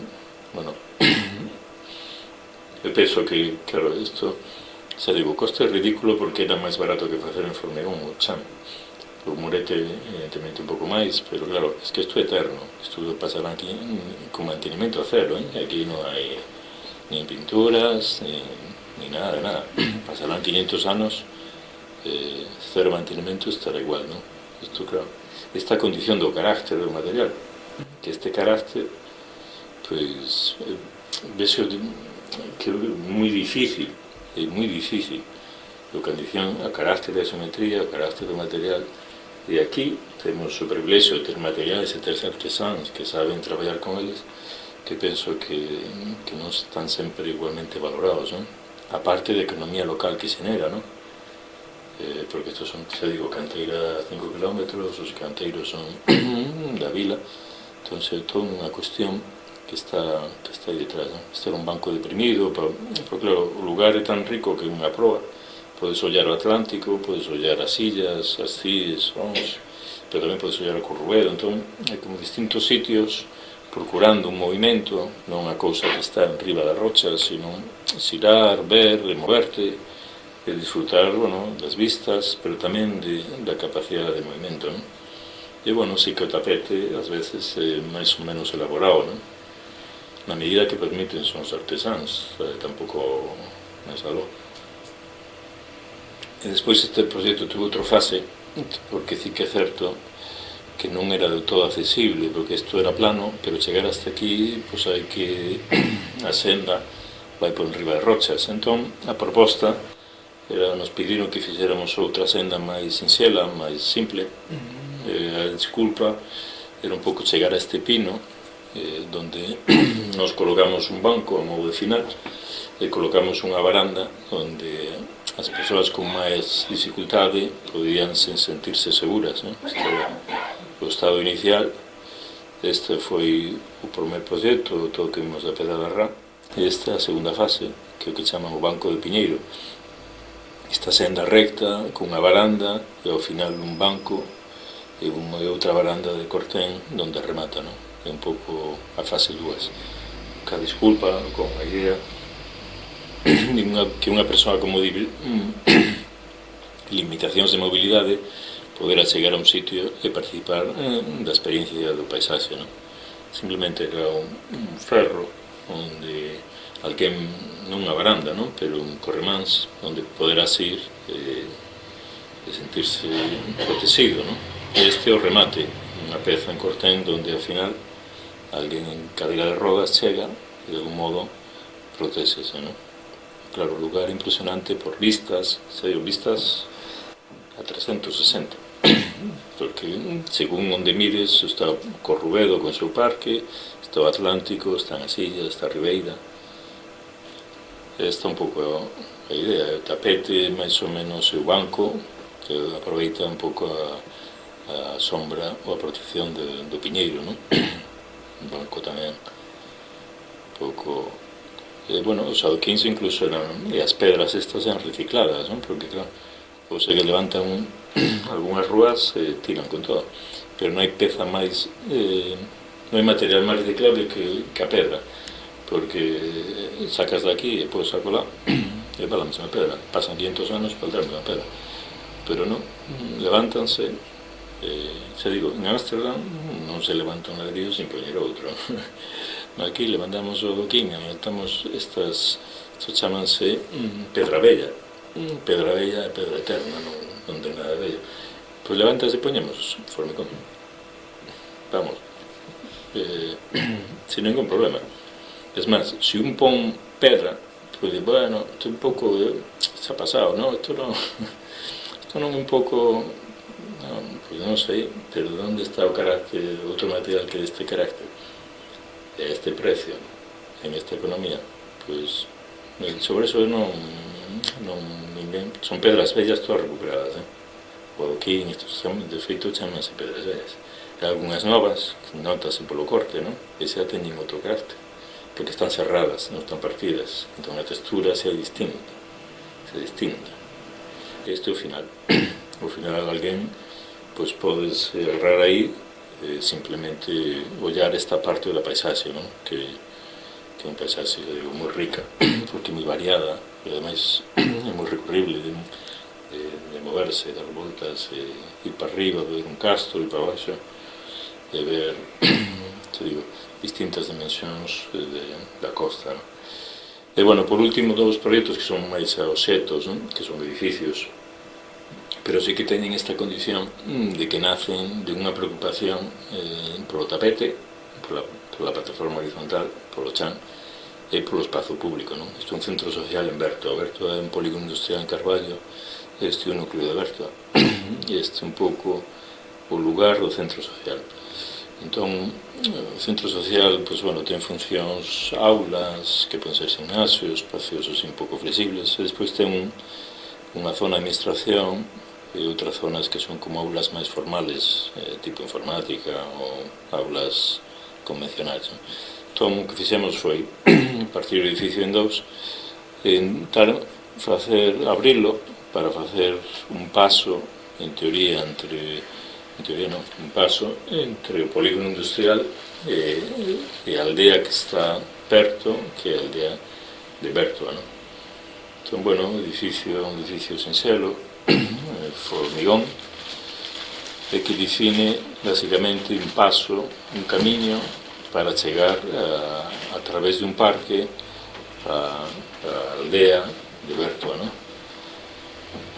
Speaker 2: bueno, eu penso que, claro, isto, xa digo, o coste é ridículo porque era máis barato que facer en formigón o chan. O murete, evidentemente, un pouco máis, pero claro, es que isto é eterno. Isto pasará aquí con mantenimiento a cero, ¿eh? Aquí non hai nin pinturas, ni nada de nada. Pasarán 500 anos, cero mantenimiento estará igual, ¿no? Isto, claro, esta condición do carácter do material, que este carácter, pois, vexo que é moi difícil, a condición, a carácter da geometría, o carácter do material. E aquí temos o privilexio de ter materiais e ter artesáns que saben traballar con eles, que penso que non están sempre igualmente valorados, ¿no? A parte de economía local que xenera, ¿no? Porque estos son, xa digo, canteira a 5 kilómetros, os canteiros son da vila, entón é toda unha cuestión que está aí detrás, ¿no? Este era un banco deprimido, porque claro, o lugar é tan rico que unha proa, podes ollar o Atlántico, podes ollar as illas, as Cíes, pero tamén podes ollar o Corrubedo, entón hai como distintos sitios procurando un movimento, non unha cousa que está en riba da rocha, sino xirar, ver, moverte, e disfrutar, bueno, das vistas, pero tamén da capacidade de movimento, ¿no? E, bueno, sí que o tapete, ás veces, é máis ou menos elaborado, ¿no? Na medida que permiten son os artesáns, tampouco máis aló. E despois este proxecto tuvo outra fase, porque sí que é certo que non era del todo accesible, porque isto era plano, pero chegar hasta aquí, pois hai que a senda vai por enriba de rochas. Entón, a proposta era, nos pediron que fixéramos outra senda máis sinxela, máis simple. A desculpa era un pouco chegar a este pino, donde nos colocamos un banco a modo de final, e colocamos unha baranda onde as persoas con máis dificultade podían sentirse seguras, ¿no? Este era o estado inicial. Este foi o primer proxecto, todo o que vimos da Pedra da Rá, e esta é a segunda fase, que é o que chaman o Banco de Piñeiro. Esta senda recta, cunha baranda, e ao final un banco, e outra baranda de cortén, onde remata, ¿no? É un pouco a fase 2. ca disculpa, con a idea que unha persoa con limitacións de mobilidade poderá chegar a un sitio e participar da experiencia do paisaxe, non? Simplemente era un ferro onde alguén, non unha baranda, non? Pero un corremáns onde poderás ir e sentirse protegido, non? E este é o remate, unha peza en cortén onde ao final alguén en cadeira de rodas chega e de algún modo protésese, non? Claro, o lugar impresionante por vistas, vistas a 360, porque según onde mires está o Corrubedo con seu parque, está o Atlántico, están as illas, está a Ribeira. Esta un pouco a idea, o tapete máis ou menos o banco, que aproveita un pouco a sombra ou a protección do piñeiro, non? Un banco tamén un pouco... bueno, os adoquíns incluso eran, e as pedras estas eran recicladas, non? Porque claro, ou se que levantan algunhas rúas e tiran con todo, pero non hai peza máis non hai material máis reciclable que a pedra, porque sacas de aquí e podes sacolar e para a mesma pedra, pasan 500 anos para dar a mesma pedra, pero non, levántanse. Xa digo, en Ámsterdam non se levanta un ladrillo sin poñer outro. Aquí levantamos o adoquín, levantamos estas chamanse pedra bella. Pedra bella é pedra eterna, non ten nada de bello. Pois levantas e poñemos formicón. Vamos, sin ningún problema. Es máis, se un pon pedra, pois, bueno, isto un pouco xa pasado, non? Isto non un pouco... Pois non sei, pero onde está o carácter, outro material que este carácter, e este precio, en esta economía? Pois, sobre eso ninguén, son pedras bellas todas recuperadas, o adoquín, de feito chamanse pedras bellas. E algunhas novas, notase polo corte, non? E xa teñen outro carácter, porque están cerradas, non están partidas, entón a textura xa é distinta, Este é o final. O final alguén, pois podes errar aí, simplemente ollar esta parte da paisaxe, non? Que é un paisaxe, moi rica, porque é moi variada, e ademais é moi recorrible de moverse, dar voltas, ir para arriba, ver un castro, ir para baixo, e ver, te digo, distintas dimensións da costa, non? E, bueno, por último, dous proxectos que son máis obxetos, non? Que son edificios, pero sí que teñen esta condición de que nacen de unha preocupación polo tapete, pola plataforma horizontal, polo chan, e polo espazo público, non? Isto é un centro social en Berto. Berto é un polígono industrial en Carballo, este é o núcleo de Berto, e este é un pouco o lugar do centro social. Entón, o centro social, pois, bueno, ten funcións, aulas, que poden ser gimnasios, espacios así un pouco flexibles, e despois ten unha zona de administración e outras zonas que son como aulas máis formales, tipo informática ou aulas convencionais. Entón, o que fixemos foi partir o edificio en dous e intentar abrilo para facer un paso, en teoría, un paso entre o polígono industrial e a aldea que está perto, que é a aldea de Bertoa, non? Entón, bueno, un edificio sinxelo, formigón, e que define basicamente un paso, un camiño para chegar a través de un parque a aldea de Bertoa, non?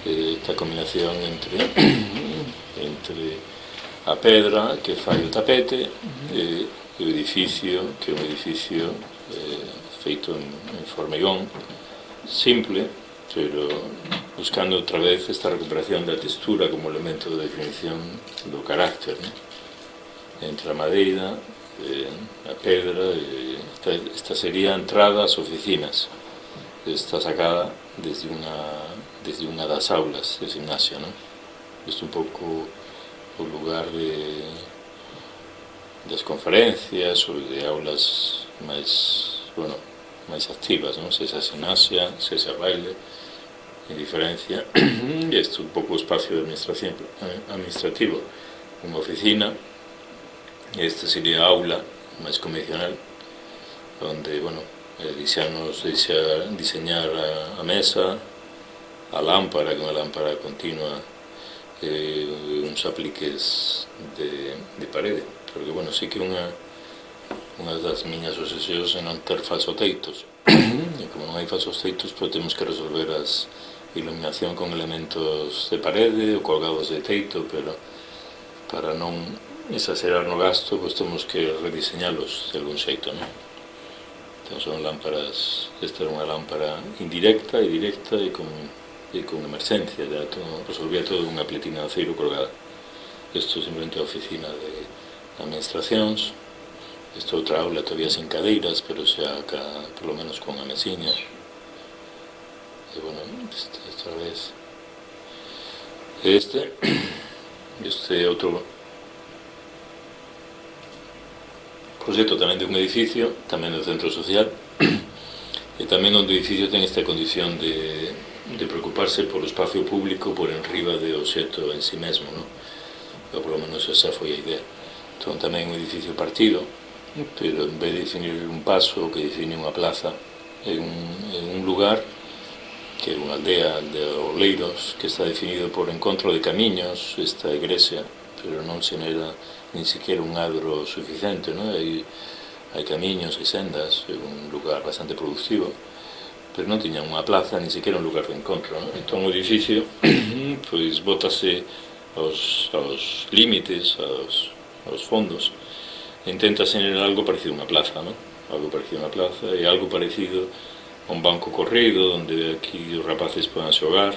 Speaker 2: Esta combinación entre a pedra que fai o tapete e o edificio, que é un edificio feito en formigón, simple, pero buscando outra vez esta recuperación da textura como elemento de definición do carácter, non? Entre a madeira, a pedra, esta sería a entrada ás oficinas, está sacada desde unha das aulas de gimnasia, non? Isto un pouco o lugar das conferencias ou de aulas máis, bueno, máis activas, non? Sexa gimnasia, sexa baile, en diferencia, e isto un pouco o espacio de administrativo, unha oficina, e este sería a aula máis convencional, onde, bueno, nos deixa diseñar a mesa, a lámpara, que é unha lámpara continua, uns apliques de parede, porque, bueno, sí que unha das miñas obsesións é non ter falsoteitos, e como non hai falsoteitos, pois temos que resolver as iluminación con elementos de parede ou colgados de teito, pero para non exagerar no gasto, pois temos que rediseñalos de algún xeito, non? Entón son lámparas, esta era unha lámpara indirecta e directa e con emerxencia, resolvía todo unha pletina de aceiro colgada. Isto simplemente a oficina de administracións, esta outra aula todavía sin cadeiras, pero xa por lo menos con a mesiña. E, bueno, esta vez este outro proxecto tamén de un edificio, tamén do centro social, e tamén onde o edificio ten esta condición de preocuparse polo espacio público por enriba do obxecto en si mesmo, non? Ou por lo menos esa foi a idea. Entón tamén un edificio partido, pero en vez de definir un paso, que define unha plaza en un lugar que é unha aldea de Oleiros, que está definido por encontro de camiños, esta iglesia, pero non xenera nin siquiera un adro suficiente, non? Hai camiños e sendas, é un lugar bastante productivo, pero non tiña unha plaza, nin siquiera un lugar de encontro, non? Entón o edificio, pois, bótase aos límites, aos fondos, e intenta xenerar algo parecido a unha plaza, non? Algo parecido a unha plaza, e algo parecido un banco corrido onde aquí os rapaces poden xogar,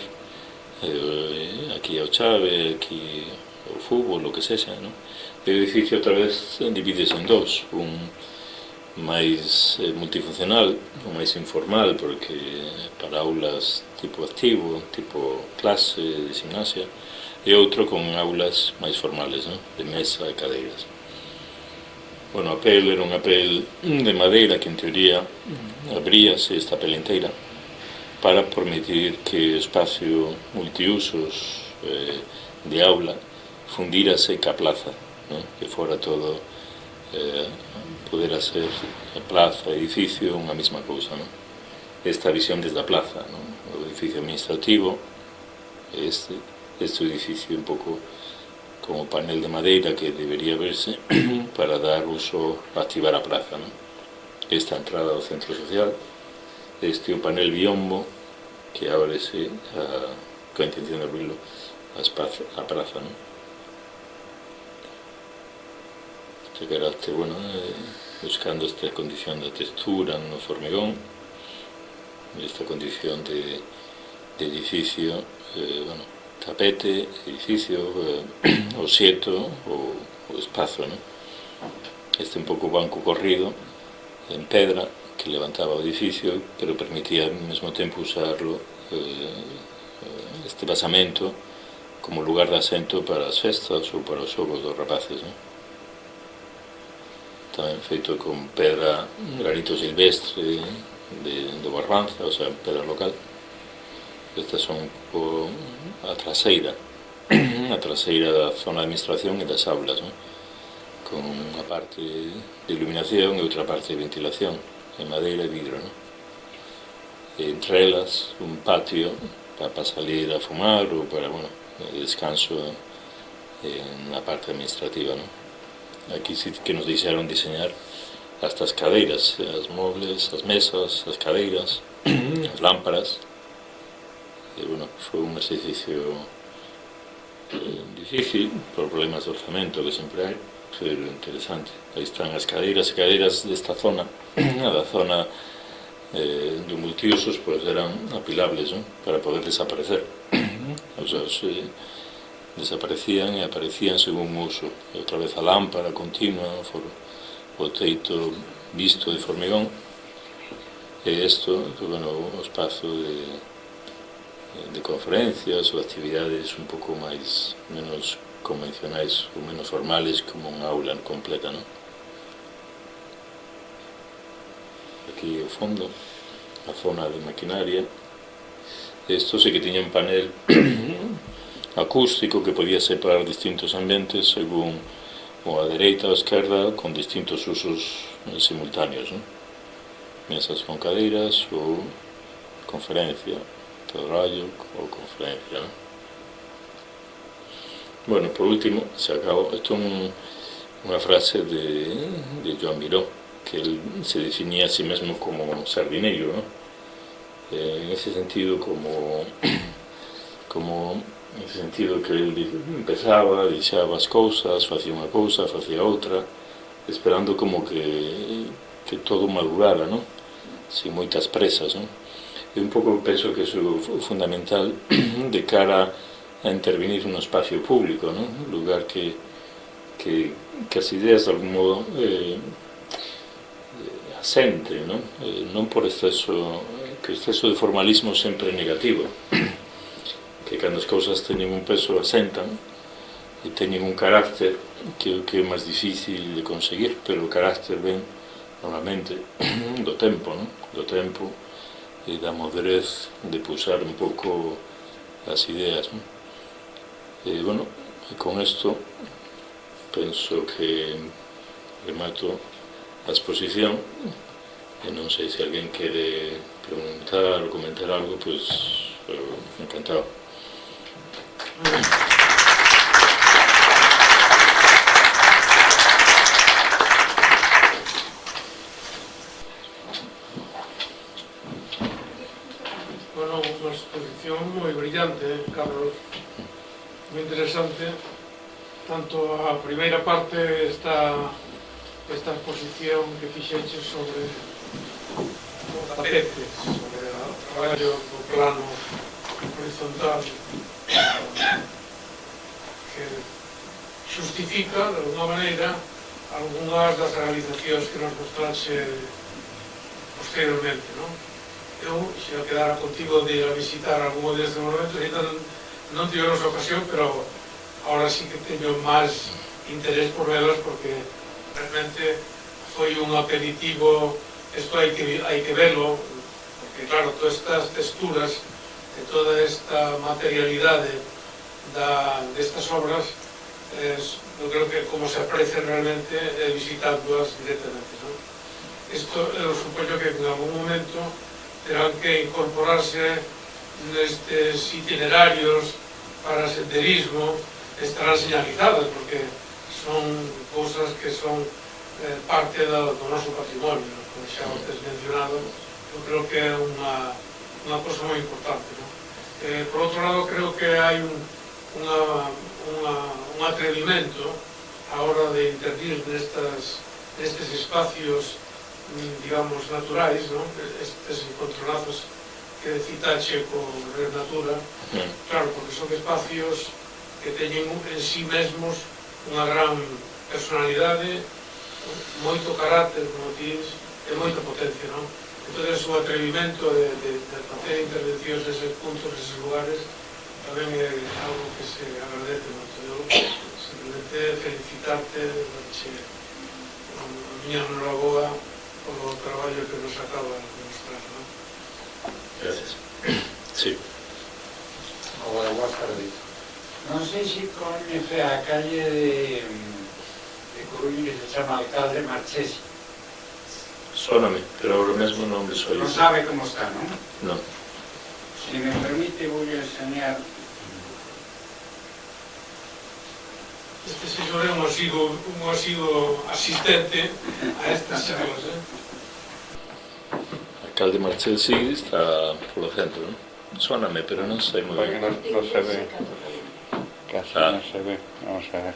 Speaker 2: aquí ao chave, aquí o fútbol, o que sexa, non? E o edificio outra vez divídese en dous, un máis multifuncional, un máis informal, porque para aulas tipo activo, tipo clase de gimnasia, e outro con aulas máis formales, non? De mesa e cadeiras. Bueno, a pel era unha pel de madeira que en teoría abríase esta pel inteira para permitir que o espacio multiusos de aula fundírase ca plaza, ¿no? Que fora todo, podera ser a plaza, edificio, unha mesma cousa, ¿no? Esta visión desde a plaza, ¿no? O edificio administrativo, este edificio un pouco como panel de madeira que debería verse para dar uso, activar a praza, ¿no? Esta entrada ao centro social, este o panel biombo que ábrese coa intención de abrirlo a praza, ¿no? Este carácter, bueno, buscando esta condición de textura no formigón, esta condición de edificio, bueno, tapete, edificio, o xeto, o espazo, ¿no? Este un pouco banco corrido, en pedra, que levantaba o edificio, pero permitía ao mesmo tempo usarlo, este basamento, como lugar de asento para as festas ou para os xogos dos rapaces, ¿no? Tamén feito con pedra, granito silvestre, do Barbanza, o sea, pedra local. Estas son a traseira da zona de administración e das aulas, ¿no? Con unha parte de iluminación e outra parte de ventilación, en madeira e vidro, ¿no? E entre elas un patio para salir a fumar ou para, bueno, descanso na parte administrativa, ¿no? Aquí sí que nos deixaron diseñar hasta as cadeiras, as mobles, as mesas, as cadeiras, as lámparas. E, bueno, foi un exercicio difícil por problemas de orzamento que sempre hai, pero interesante. Aí están as cadeiras desta zona, a da zona do multiusos, pois eran apilables, ¿no? Para poder desaparecer. O sea, desaparecían e aparecían según o uso. E outra vez a lámpara continua, o teito visto de formigón, e isto, bueno, o espazo de conferencias ou actividades un pouco menos convencionais ou menos formales, como unha aula completa, ¿no? Aquí o fondo, a zona de maquinaria. Isto sí que tiña un panel acústico que podía separar distintos ambientes según a dereita ou a esquerda, con distintos usos simultáneos, ¿no? mesas con cadeiras ou conferencia, traballo ou conferencia, non? Bueno, por último, se acabó, isto é unha frase de Joan Miró, que él se definía a sí mesmo como sardineiro, ¿no? En ese sentido, en ese sentido que él empezaba, deixaba as cousas, facía unha cousa, facía outra, esperando como que todo madurara, ¿no? Sin moitas presas, ¿no? E un pouco penso que iso é fundamental de cara a intervenir no espacio público, ¿no? Un lugar que as ideas de algún modo asente, non? Non por exceso, que o exceso de formalismo sempre é negativo, que cando as cousas teñen un peso asentan e teñen un carácter que é máis difícil de conseguir, pero o carácter ven normalmente do tempo, non? Do tempo e da madurez de pulsar un pouco as ideas, non? E, bueno, con isto penso que remato a exposición e non sei se alguén quere preguntar ou comentar algo, pois encantado.
Speaker 1: Bueno, unha exposición moi brillante, Carlos, moi interesante. Tanto a primeira parte esta exposición que fixeches sobre o tapete, sobre o traballo do plano horizontal, que justifica, de alguna maneira, algunhas das realizacións que nos mostraxe posteriormente, non? Eu xa quedara contigo de ir a visitar algún destes monumentos, ainda non tivemos ocasión, pero ahora sí que teño máis interés por velas, porque realmente foi un aperitivo. Isto hai que velo, porque claro, todas estas texturas e toda esta materialidade destas obras, eu creo que como se aprecia realmente visitándoas directamente, non? Isto eu supoño que en algún momento terán que incorporarse nestes itinerarios para senderismo, estarán señalizadas, porque son cousas que son parte do noso patrimonio, como xa antes mencionado. Eu creo que é unha cosa moi importante, non? Por outro lado, creo que hai un atrevimento a hora de intervir nestes espacios, digamos, naturais, non? Estes encontronazos que citaxe con Red Natura, claro, porque son espacios que teñen en sí mesmos unha gran personalidade, moito carácter, como tís, e moita potencia, non? Entón, o atrevimento de facer intervencións neses puntos, neses lugares, tamén é algo que se agradece moito. Eu simplemente felicitarte, a miña enhoraboa polo traballo que nos acaba de mostrar, non?
Speaker 2: Gracias. Sí.
Speaker 3: Hola, boas tardes. Non sei se coñece a calle de Coruña que se chama Alcalde Marchesi.
Speaker 2: Sóname, pero ahora mesmo non me soy.
Speaker 3: Non sabe como está, non?
Speaker 2: Non.
Speaker 3: Se me permite, vou enseñar.
Speaker 1: Este señor é un asiduo asistente a estas charlas,
Speaker 2: Alcalde Marchesi está polo centro, non? Sóname, pero non sei moi ben.
Speaker 3: No se ve. Casi no se ve. Vamos a ver.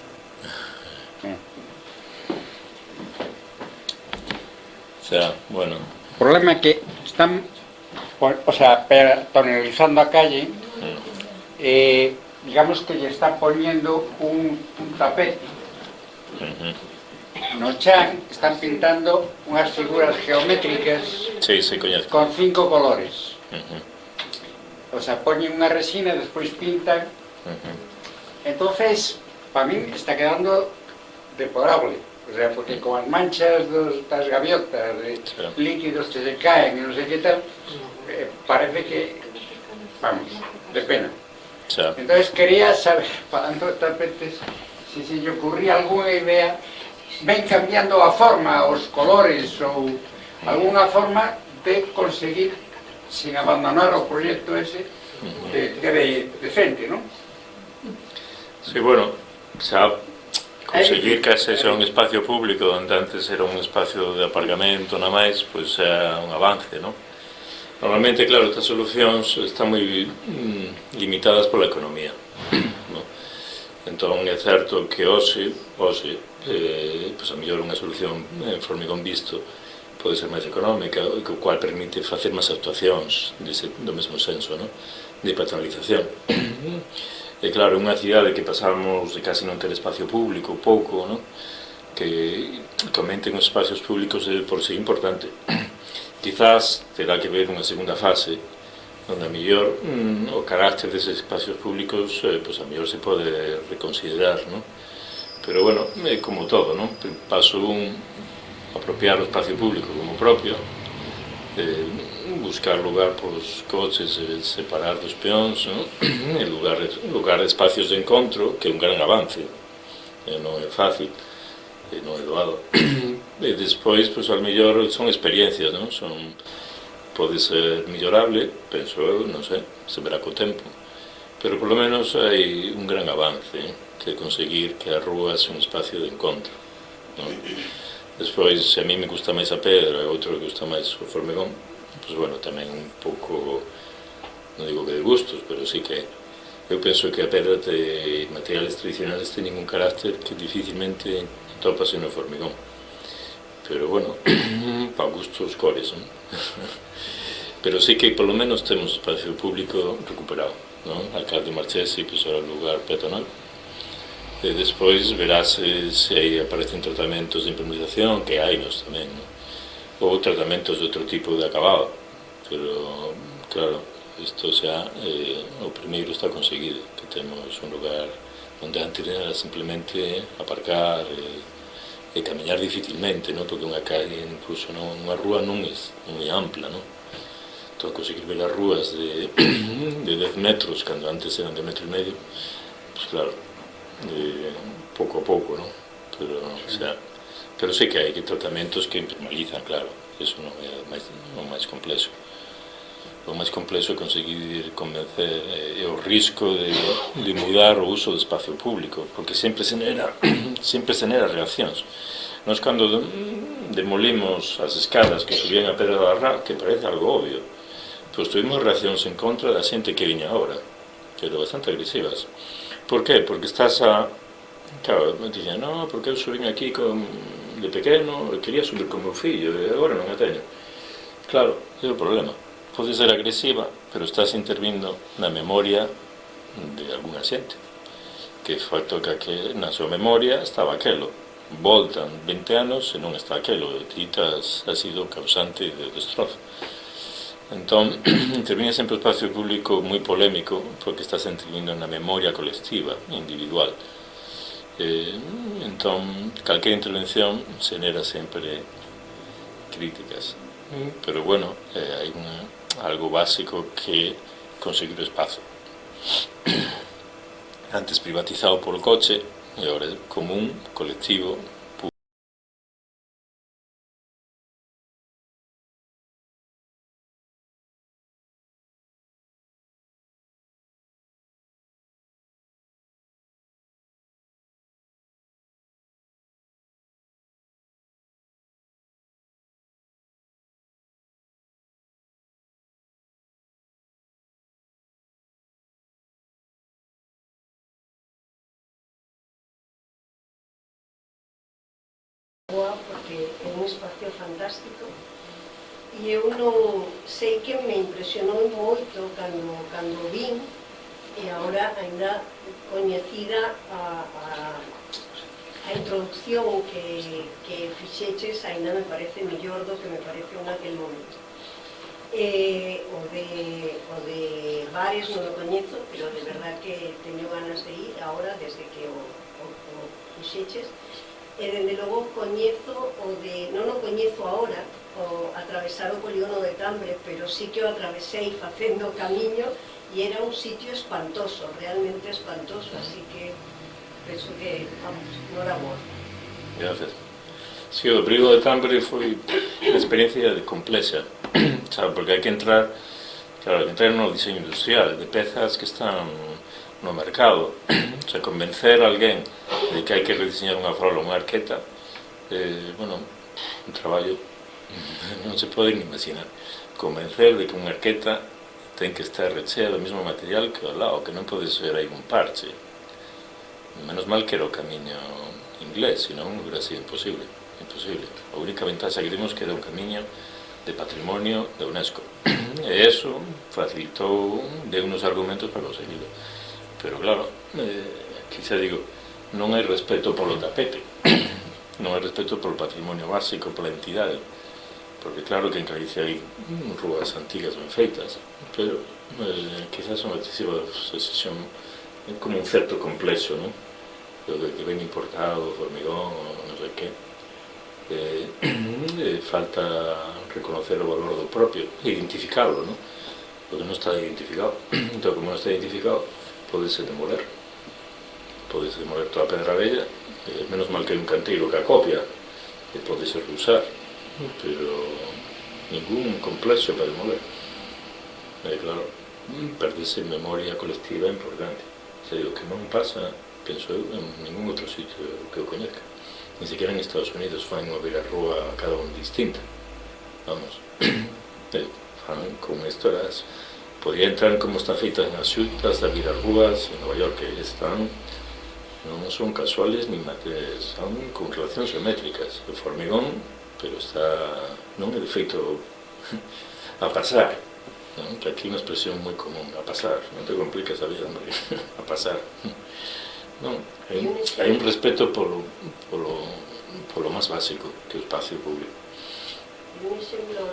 Speaker 2: O sea, bueno.
Speaker 3: El problema es que están, o sea, peatonalizando a calle, digamos que le están poniendo un tapete. No chan están pintando unas figuras geométricas,
Speaker 2: Sí, coñezco.
Speaker 3: con 5 colores. O sea, ponen una resina, después pintan. Entonces, para mí está quedando deplorable. O sea, porque con las manchas das gaviotas, líquidos que se caen y no sé qué tal, parece que, vamos, de pena. Entonces quería saber, falando de tapetes, si se lle ocurría alguna idea, ven cambiando a forma, os colores, ou alguna forma de conseguir, sin abandonar o proxecto ese, de frente, non?
Speaker 2: Sí, bueno, xa conseguir que sexa un espacio público onde antes era un espacio de aparcamento na máis, pois é un avance, non? Normalmente, claro, estas solucións están moi limitadas pola economía, non? Entón é certo que hoxe pois a mellor unha solución en formigón visto pode ser máis económica, o cual permite facer máis actuacións do mesmo senso, non? De patronalización. E claro, unha cidade que pasamos de casi non ter espacio público, pouco, non? Que comenten os espacios públicos é por si importante. Quizás terá que ver unha segunda fase onde a mellor o carácter deses espacios públicos pois a mellor se pode reconsiderar, non? Pero bueno, é como todo, non? Paso apropiar o espacio público como propio, buscar lugar pos coches, separar dos peóns, non? E lugar de espacios de encontro, que é un gran avance, non é fácil, non é doado. E despois, pois, ao mellor son experiencias, non? Pode ser millorable, penso eu, non sei, se verá co tempo, pero polo menos hai un gran avance, que é conseguir que a rúa sea un espacio de encontro, non? Despois, se a mí me gusta máis a pedra e outro que gusta máis o formigón, pois, bueno, tamén un pouco, non digo que de gustos, pero sí que eu penso que a pedra e materiales tradicionales teñen un carácter que dificilmente atopase no formigón. Pero, bueno, para gustos cores, non? Pero sí que polo menos temos espacio público recuperado, non? Alcalde Marchesi, pois era un lugar peatonal. E despois verase se aí aparecen tratamentos de impermeabilización, que hai nos tamén, non? Ou tratamentos de outro tipo de acabado. Pero, claro, isto xa, o primeiro está conseguido, que temos un lugar onde antes era simplemente aparcar e camiñar dificilmente, non? Porque unha calle, incluso unha rúa non é ampla, non? Entón, conseguir ver as rúas de 10 metros, cando antes eran de 1,5 metros, pois claro, pouco a pouco, non? Pero sí que hai tratamentos que impermeabilizan, claro, eso non é o máis complexo. O máis complexo é conseguir convencer o risco de mudar o uso do espacio público, porque sempre se nera reaccións. Nós, cando demolimos as escadas que subían a Pedra da Rá, que parece algo obvio, pois tuvimos reaccións en contra da xente que viña agora, pero bastante agresivas. Por qué? Porque estás claro, me dicen, non, porque eu subín aquí de pequeno e quería subir con meu fillo e agora non a teño. Claro, é o problema. Pode ser agresiva, pero estás intervindo na memoria de alguna xente, que foi que na súa memoria estaba aquelo. Voltan 20 anos e non está aquelo, e ti has sido causante de destrozo. Entón, interviene sempre o espacio público moi polémico, porque estás intervindo na memoria colectiva, individual. Entón, calquera intervención xenera sempre críticas. Pero, bueno, hai algo básico que conseguir o espazo. Antes privatizado por coche, e agora común, colectivo, público.
Speaker 4: Porque é un espacio fantástico e eu non sei que me impresionou moito cando vin, e agora ainda coñecida a introducción que fixeches ainda me parece mellor do que me pareceu naquel momento. O de bares non o coñezo, pero de verdad que teño ganas de ir agora desde que o fixeches. E dende logo coñezo non o coñezo agora, o atravesar o polígono de Cambre, pero sí que o atravesei facendo camiño e era un sitio espantoso, realmente espantoso, así que penso que, vamos, noraboa.
Speaker 2: Gracias. Sí, o do período de Tambre foi unha experiencia complexa, sabe, porque hai que entrar, claro, hai que entrar no diseño industrial de pezas que están no mercado, o sea, convencer a alguén de que hai que rediseñar unha farola ou unha arqueta, bueno, un traballo non se pode ni imaginar. Convencer de que unha arqueta ten que estar rechea do mesmo material que o lado, que non pode ser aí un parche. Menos mal que era o camiño inglés, senón hubiera sido imposible. A única ventaxa que temos que era un camiño de patrimonio de UNESCO. E eso facilitou de unos argumentos para conseguirlo. Pero claro, aquí xa digo, non hai respeto polo tapete, non hai respeto polo patrimonio básico, pola entidade, porque claro que en Galicia hai rúas antigas ben feitas, pero quizás son excesivas, son como un certo complexo, non? Que ven importado, formigón, non sei que, falta reconocer o valor do propio, identificarlo, non? Porque non está identificado, entón como non está identificado, podese demoler toda a pedra bella, menos mal que hai un canteiro que a copia, e podese reusar, pero ningún complexo para demoler. Claro, perdese memoria colectiva importante. O sea, o que non pasa, penso eu, en ningún outro sitio que eu coñezca. Ni siquiera en Estados Unidos fan unha beira-rúa a cada un distinta. Vamos, fan con historias. Podría entrar como están feitas nas xuntas das beira-rúas en Nova York, que están, non son casuales ni materiales, son con relacións geométricas, de formigón, pero está, non é de feito a pasar, non? Que aquí é unha expresión moi común, a pasar, non te complicas a vida, hombre, a pasar. Non, hai un respeto polo máis básico, que é o espacio público.
Speaker 4: Un exemplo,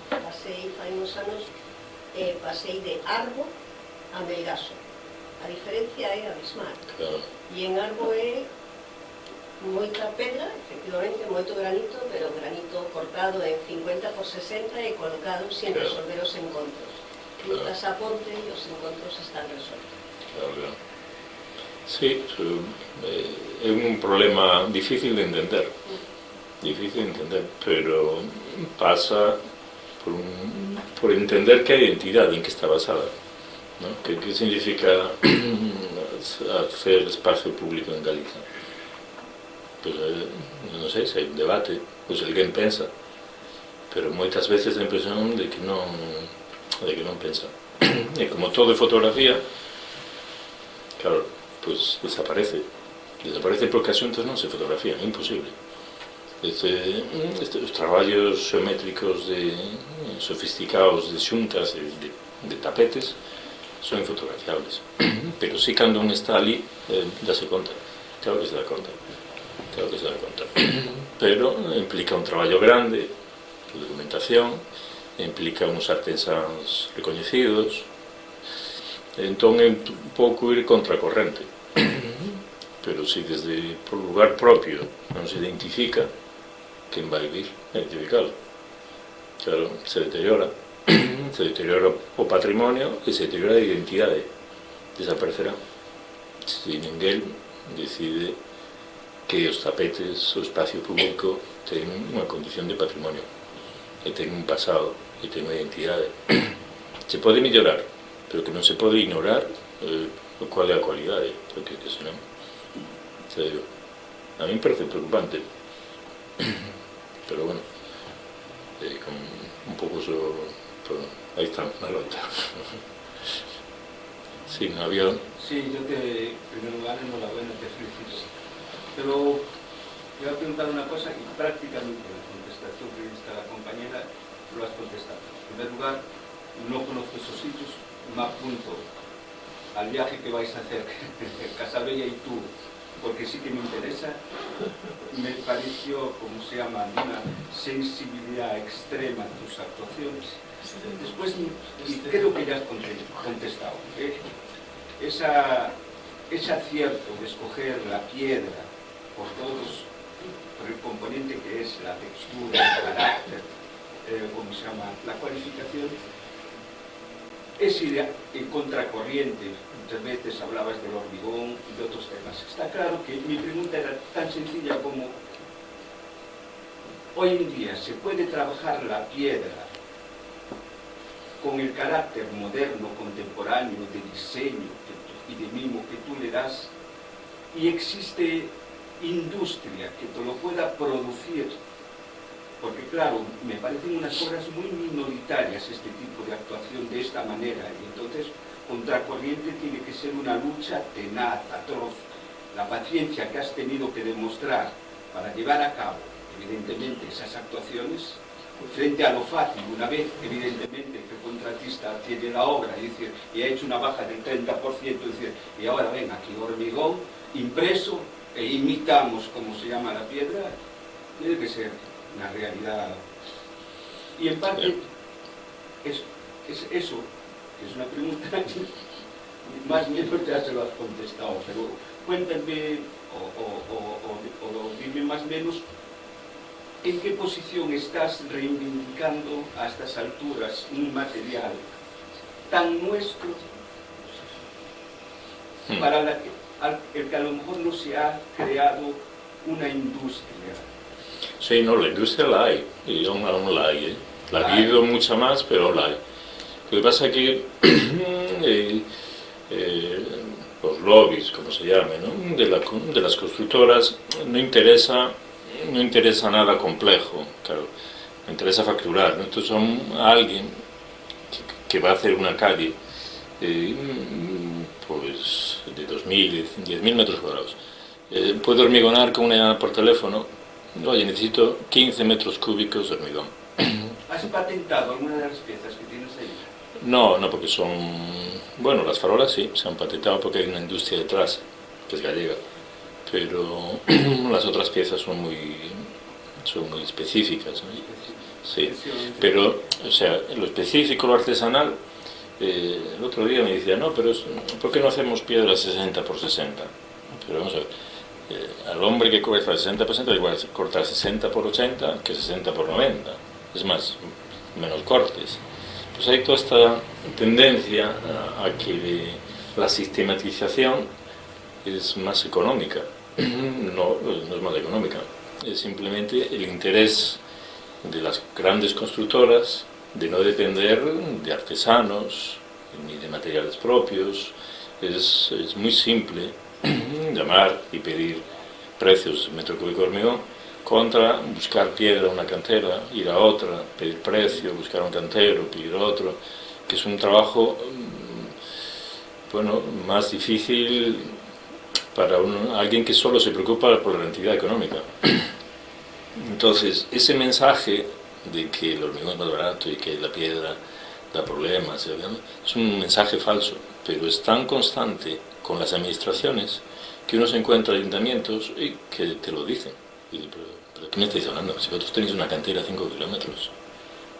Speaker 4: pasei fai uns anos, pasei de Arbo a Melgaso. A diferencia é abismal.
Speaker 2: Claro.
Speaker 4: E en Arbo é moita pedra, efectivamente, moito granito, pero granito cortado en 50 por 60 e colocado sin resolver os encontros. Cruzas a ponte e os encontros están resoltos.
Speaker 2: Claro. Sí, é un problema difícil de entender, pero pasa por entender que a identidade en que está basada, ¿no? Que significa hacer espacio público en Galicia. Pues, non sei se hai un debate, pois alguén pensa, pero moitas veces a impresión de que non pensa. E como todo é fotografía, claro, pois desaparece porque as xuntas non se fotografían, é imposible. Os traballos xeométricos sofisticados de xuntas de tapetes son infotografiables, pero si cando un está ali dáse conta, claro que se dá conta, pero implica un traballo grande de documentación, implica uns artesáns recoñecidos. Entón é un pouco ir contracorrente, pero se desde por lugar propio non se identifica, quen vai vir a identificalo? Claro, se deteriora o patrimonio e se deteriora a identidade, desaparecerá se ninguén decide que os tapetes, o espacio público ten unha condición de patrimonio e ten un pasado e ten unha identidade. Se pode mellorar, pero que non se pode ignorar cual é a cualidade, porque senón, a mí me parece preocupante, pero bueno, con un pouco aí está, na loita. Sí, no había...
Speaker 5: Sí, yo en primer lugar, enhorabuena, te felicito. Pero voy a preguntar una cosa y prácticamente la contestación que diste a la compañera lo has contestado. En primer lugar, no conozco esos sitios, me apunto al viaje que vais a hacer Casabella y tú, porque sí que me interesa. Me pareció, como se llama, una sensibilidad extrema en tus actuaciones. Después, y creo que ya has contestado, ese acierto de escoger la piedra por todos, por el componente que es la textura, el carácter, como se llama, la cualificación, es ir en contracorriente. Muchas veces hablabas del hormigón y de otros temas. Está claro que mi pregunta era tan sencilla como hoy en día se puede trabajar la piedra con el carácter moderno, contemporáneo, de diseño y de mimo que tú le das, y existe industria que te lo pueda producir, porque claro, me parecen unas obras muy minoritarias este tipo de actuación de esta manera, y entonces contracorriente tiene que ser una lucha tenaz, atroz. La paciencia que has tenido que demostrar para llevar a cabo, evidentemente, esas actuaciones, frente a lo fácil, una vez, evidentemente, que el contratista tiene la obra y ha hecho una baja del 30%, y ahora ven aquí hormigón impreso e imitamos cómo se llama la piedra, tiene que ser una realidad. Y en parte, es eso, que es una pregunta más o menos ya se lo has contestado, pero cuéntame o dime más o menos en qué posición estás reivindicando a estas alturas un material tan nuestro para el que a lo mejor no se ha creado una industria.
Speaker 2: Sí, no, la industria la hay, y aún la hay, ¿eh? La ha habido mucha más, pero la hay. Lo que pasa es que los lobbies, como se llame, ¿no? de las constructoras, no interesa nada complejo, claro, no interesa facturar, ¿no? Entonces son alguien que va a hacer una calle pues de 2.000, 10.000 metros cuadrados. Puede hormigonar por teléfono, oye, necesito 15 metros cúbicos de hormigón.
Speaker 5: ¿Has patentado alguna de las piezas que tienes ahí?
Speaker 2: No, porque son... Bueno, las farolas sí, se han patentado porque hay una industria detrás, que es gallega, pero las otras piezas son muy específicas, ¿no? Sí, pero, o sea, lo específico, lo artesanal, el otro día me decía, no, pero ¿por qué no hacemos piedra 60 por 60? Pero vamos a ver, al hombre que corta 60% igual cortar 60 por 80 que 60 por 90, es más, menos cortes. Pues hay toda esta tendencia a que la sistematización es más económica. No es más económica, es simplemente el interés de las grandes constructoras de no depender de artesanos ni de materiales propios. Es muy simple llamar y pedir precios de metro cúbico de hormigón contra buscar piedra a una cantera, ir a otra, pedir precio, buscar un cantero, pedir otro, que es un trabajo más difícil para alguien que solo se preocupa por la rentabilidad económica. Entonces, ese mensaje de que el hormigón es más barato y que la piedra da problemas, es un mensaje falso, pero es tan constante con las administraciones que uno se encuentra ayuntamientos y que te lo dicen. Y ¿pero qué me estáis hablando? Si vosotros tenéis una cantera a 5 kilómetros,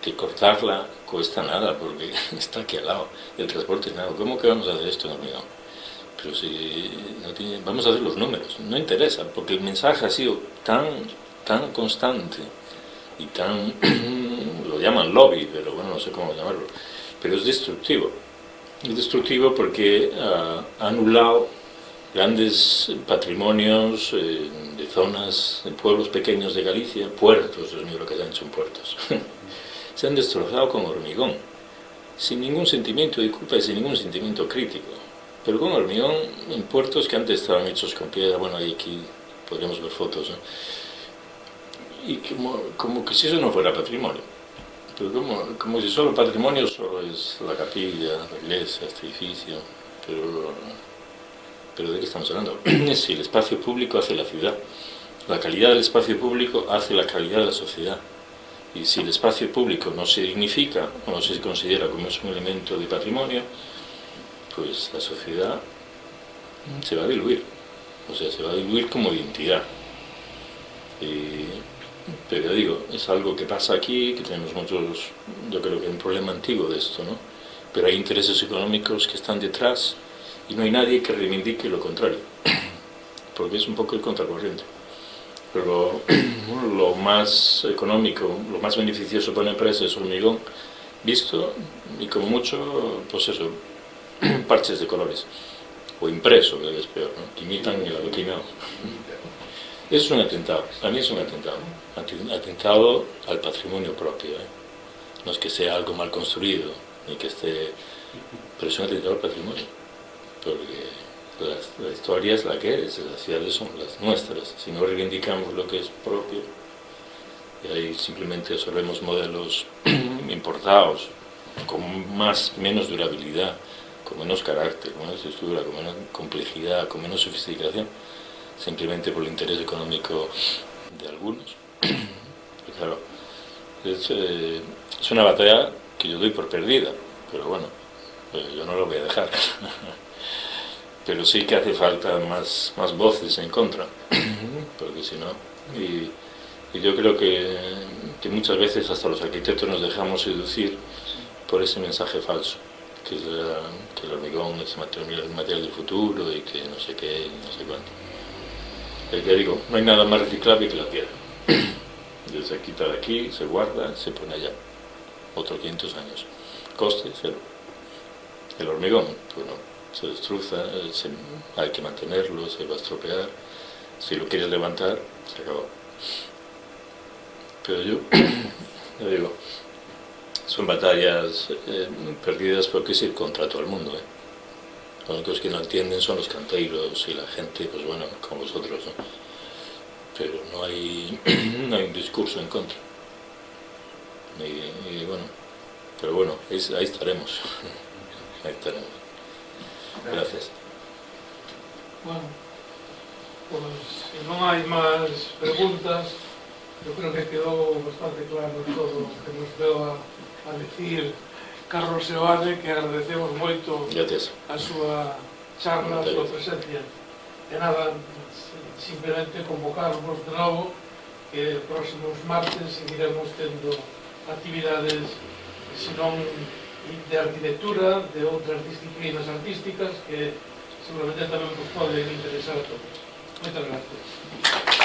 Speaker 2: que cortarla cuesta nada porque está aquí al lado, el transporte es nada, ¿cómo que vamos a hacer esto en hormigón? Pero si vamos a hacer los números, no interesa, porque el mensaje ha sido tan constante y tan, lo llaman lobby, pero bueno, no sé cómo llamarlo, pero es destructivo. Es destructivo porque ha anulado grandes patrimonios de zonas, de pueblos pequeños de Galicia, puertos, Dios mío, lo que se han hecho en puertos. Se han destrozado con hormigón, sin ningún sentimiento de culpa y sin ningún sentimiento crítico. Pero con hormigón en puertos que antes estaban hechos con piedra, bueno, y aquí podríamos ver fotos, ¿no? Y como que si eso no fuera patrimonio. Pero como si solo patrimonio solo es la capilla, la iglesia, este edificio. Pero ¿de qué estamos hablando? Si el espacio público hace la ciudad, la calidad del espacio público hace la calidad de la sociedad. Y si el espacio público no se dignifica o no se considera como es un elemento de patrimonio, pues la sociedad se va a diluir. O sea, se va a diluir como identidad. Pero digo, es algo que pasa aquí, que tenemos muchos, yo creo que hay un problema antiguo de esto, ¿no? Pero hay intereses económicos que están detrás y no hay nadie que reivindique lo contrario, porque es un poco el contracorriente. Pero lo más económico, lo más beneficioso para una empresa es hormigón visto y como mucho, pues eso, parches de colores, o impreso, que es peor, ¿no? Que imitan el alucinado. Es un atentado, a mí es un atentado al patrimonio propio, ¿eh? No es que sea algo mal construido, ni que esté... pero es un atentado al patrimonio, porque la historia es la que es, las ciudades son las nuestras. Si no reivindicamos lo que es propio, y ahí simplemente absorbemos modelos importados, con menos durabilidad, con menos carácter, con menos estructura, con menos complejidad, con menos sofisticación, simplemente por el interés económico de algunos. Pero claro, es una batalla que yo doy por perdida, pero bueno, yo no lo voy a dejar. Pero sí que hace falta más voces en contra, porque si no... Y yo creo que muchas veces hasta los arquitectos nos dejamos seducir por ese mensaje falso, que el hormigón es el material del futuro y que no sé qué, no sé cuánto. El que digo, no hay nada más reciclable que la piedra. Se quita de aquí, se guarda, se pone allá. Otros 500 años. Coste cero. El hormigón, pues no, se destroza, hay que mantenerlo, se va a estropear. Si lo quieres levantar, se acabó. Pero yo digo, son batallas perdidas porque es ir contra todo el mundo, ¿eh? Los únicos que no entienden son los canteiros y la gente, pues bueno, como vosotros, ¿no? Pero no hay un discurso en contra. Y bueno, pero bueno, ahí estaremos. Ahí estaremos. Gracias.
Speaker 1: Bueno, pues si no hay más preguntas, yo creo que quedou bastante claro todo o que nos deu a decir Carlos Seoane, que agradecemos moito a súa charla, a súa presencia. E nada, simplemente convocarvos de novo que próximos martes seguiremos tendo actividades, senón de arquitectura, de outras disciplinas artísticas que seguramente tamén vos poden interesar a todos. Moitas gracias.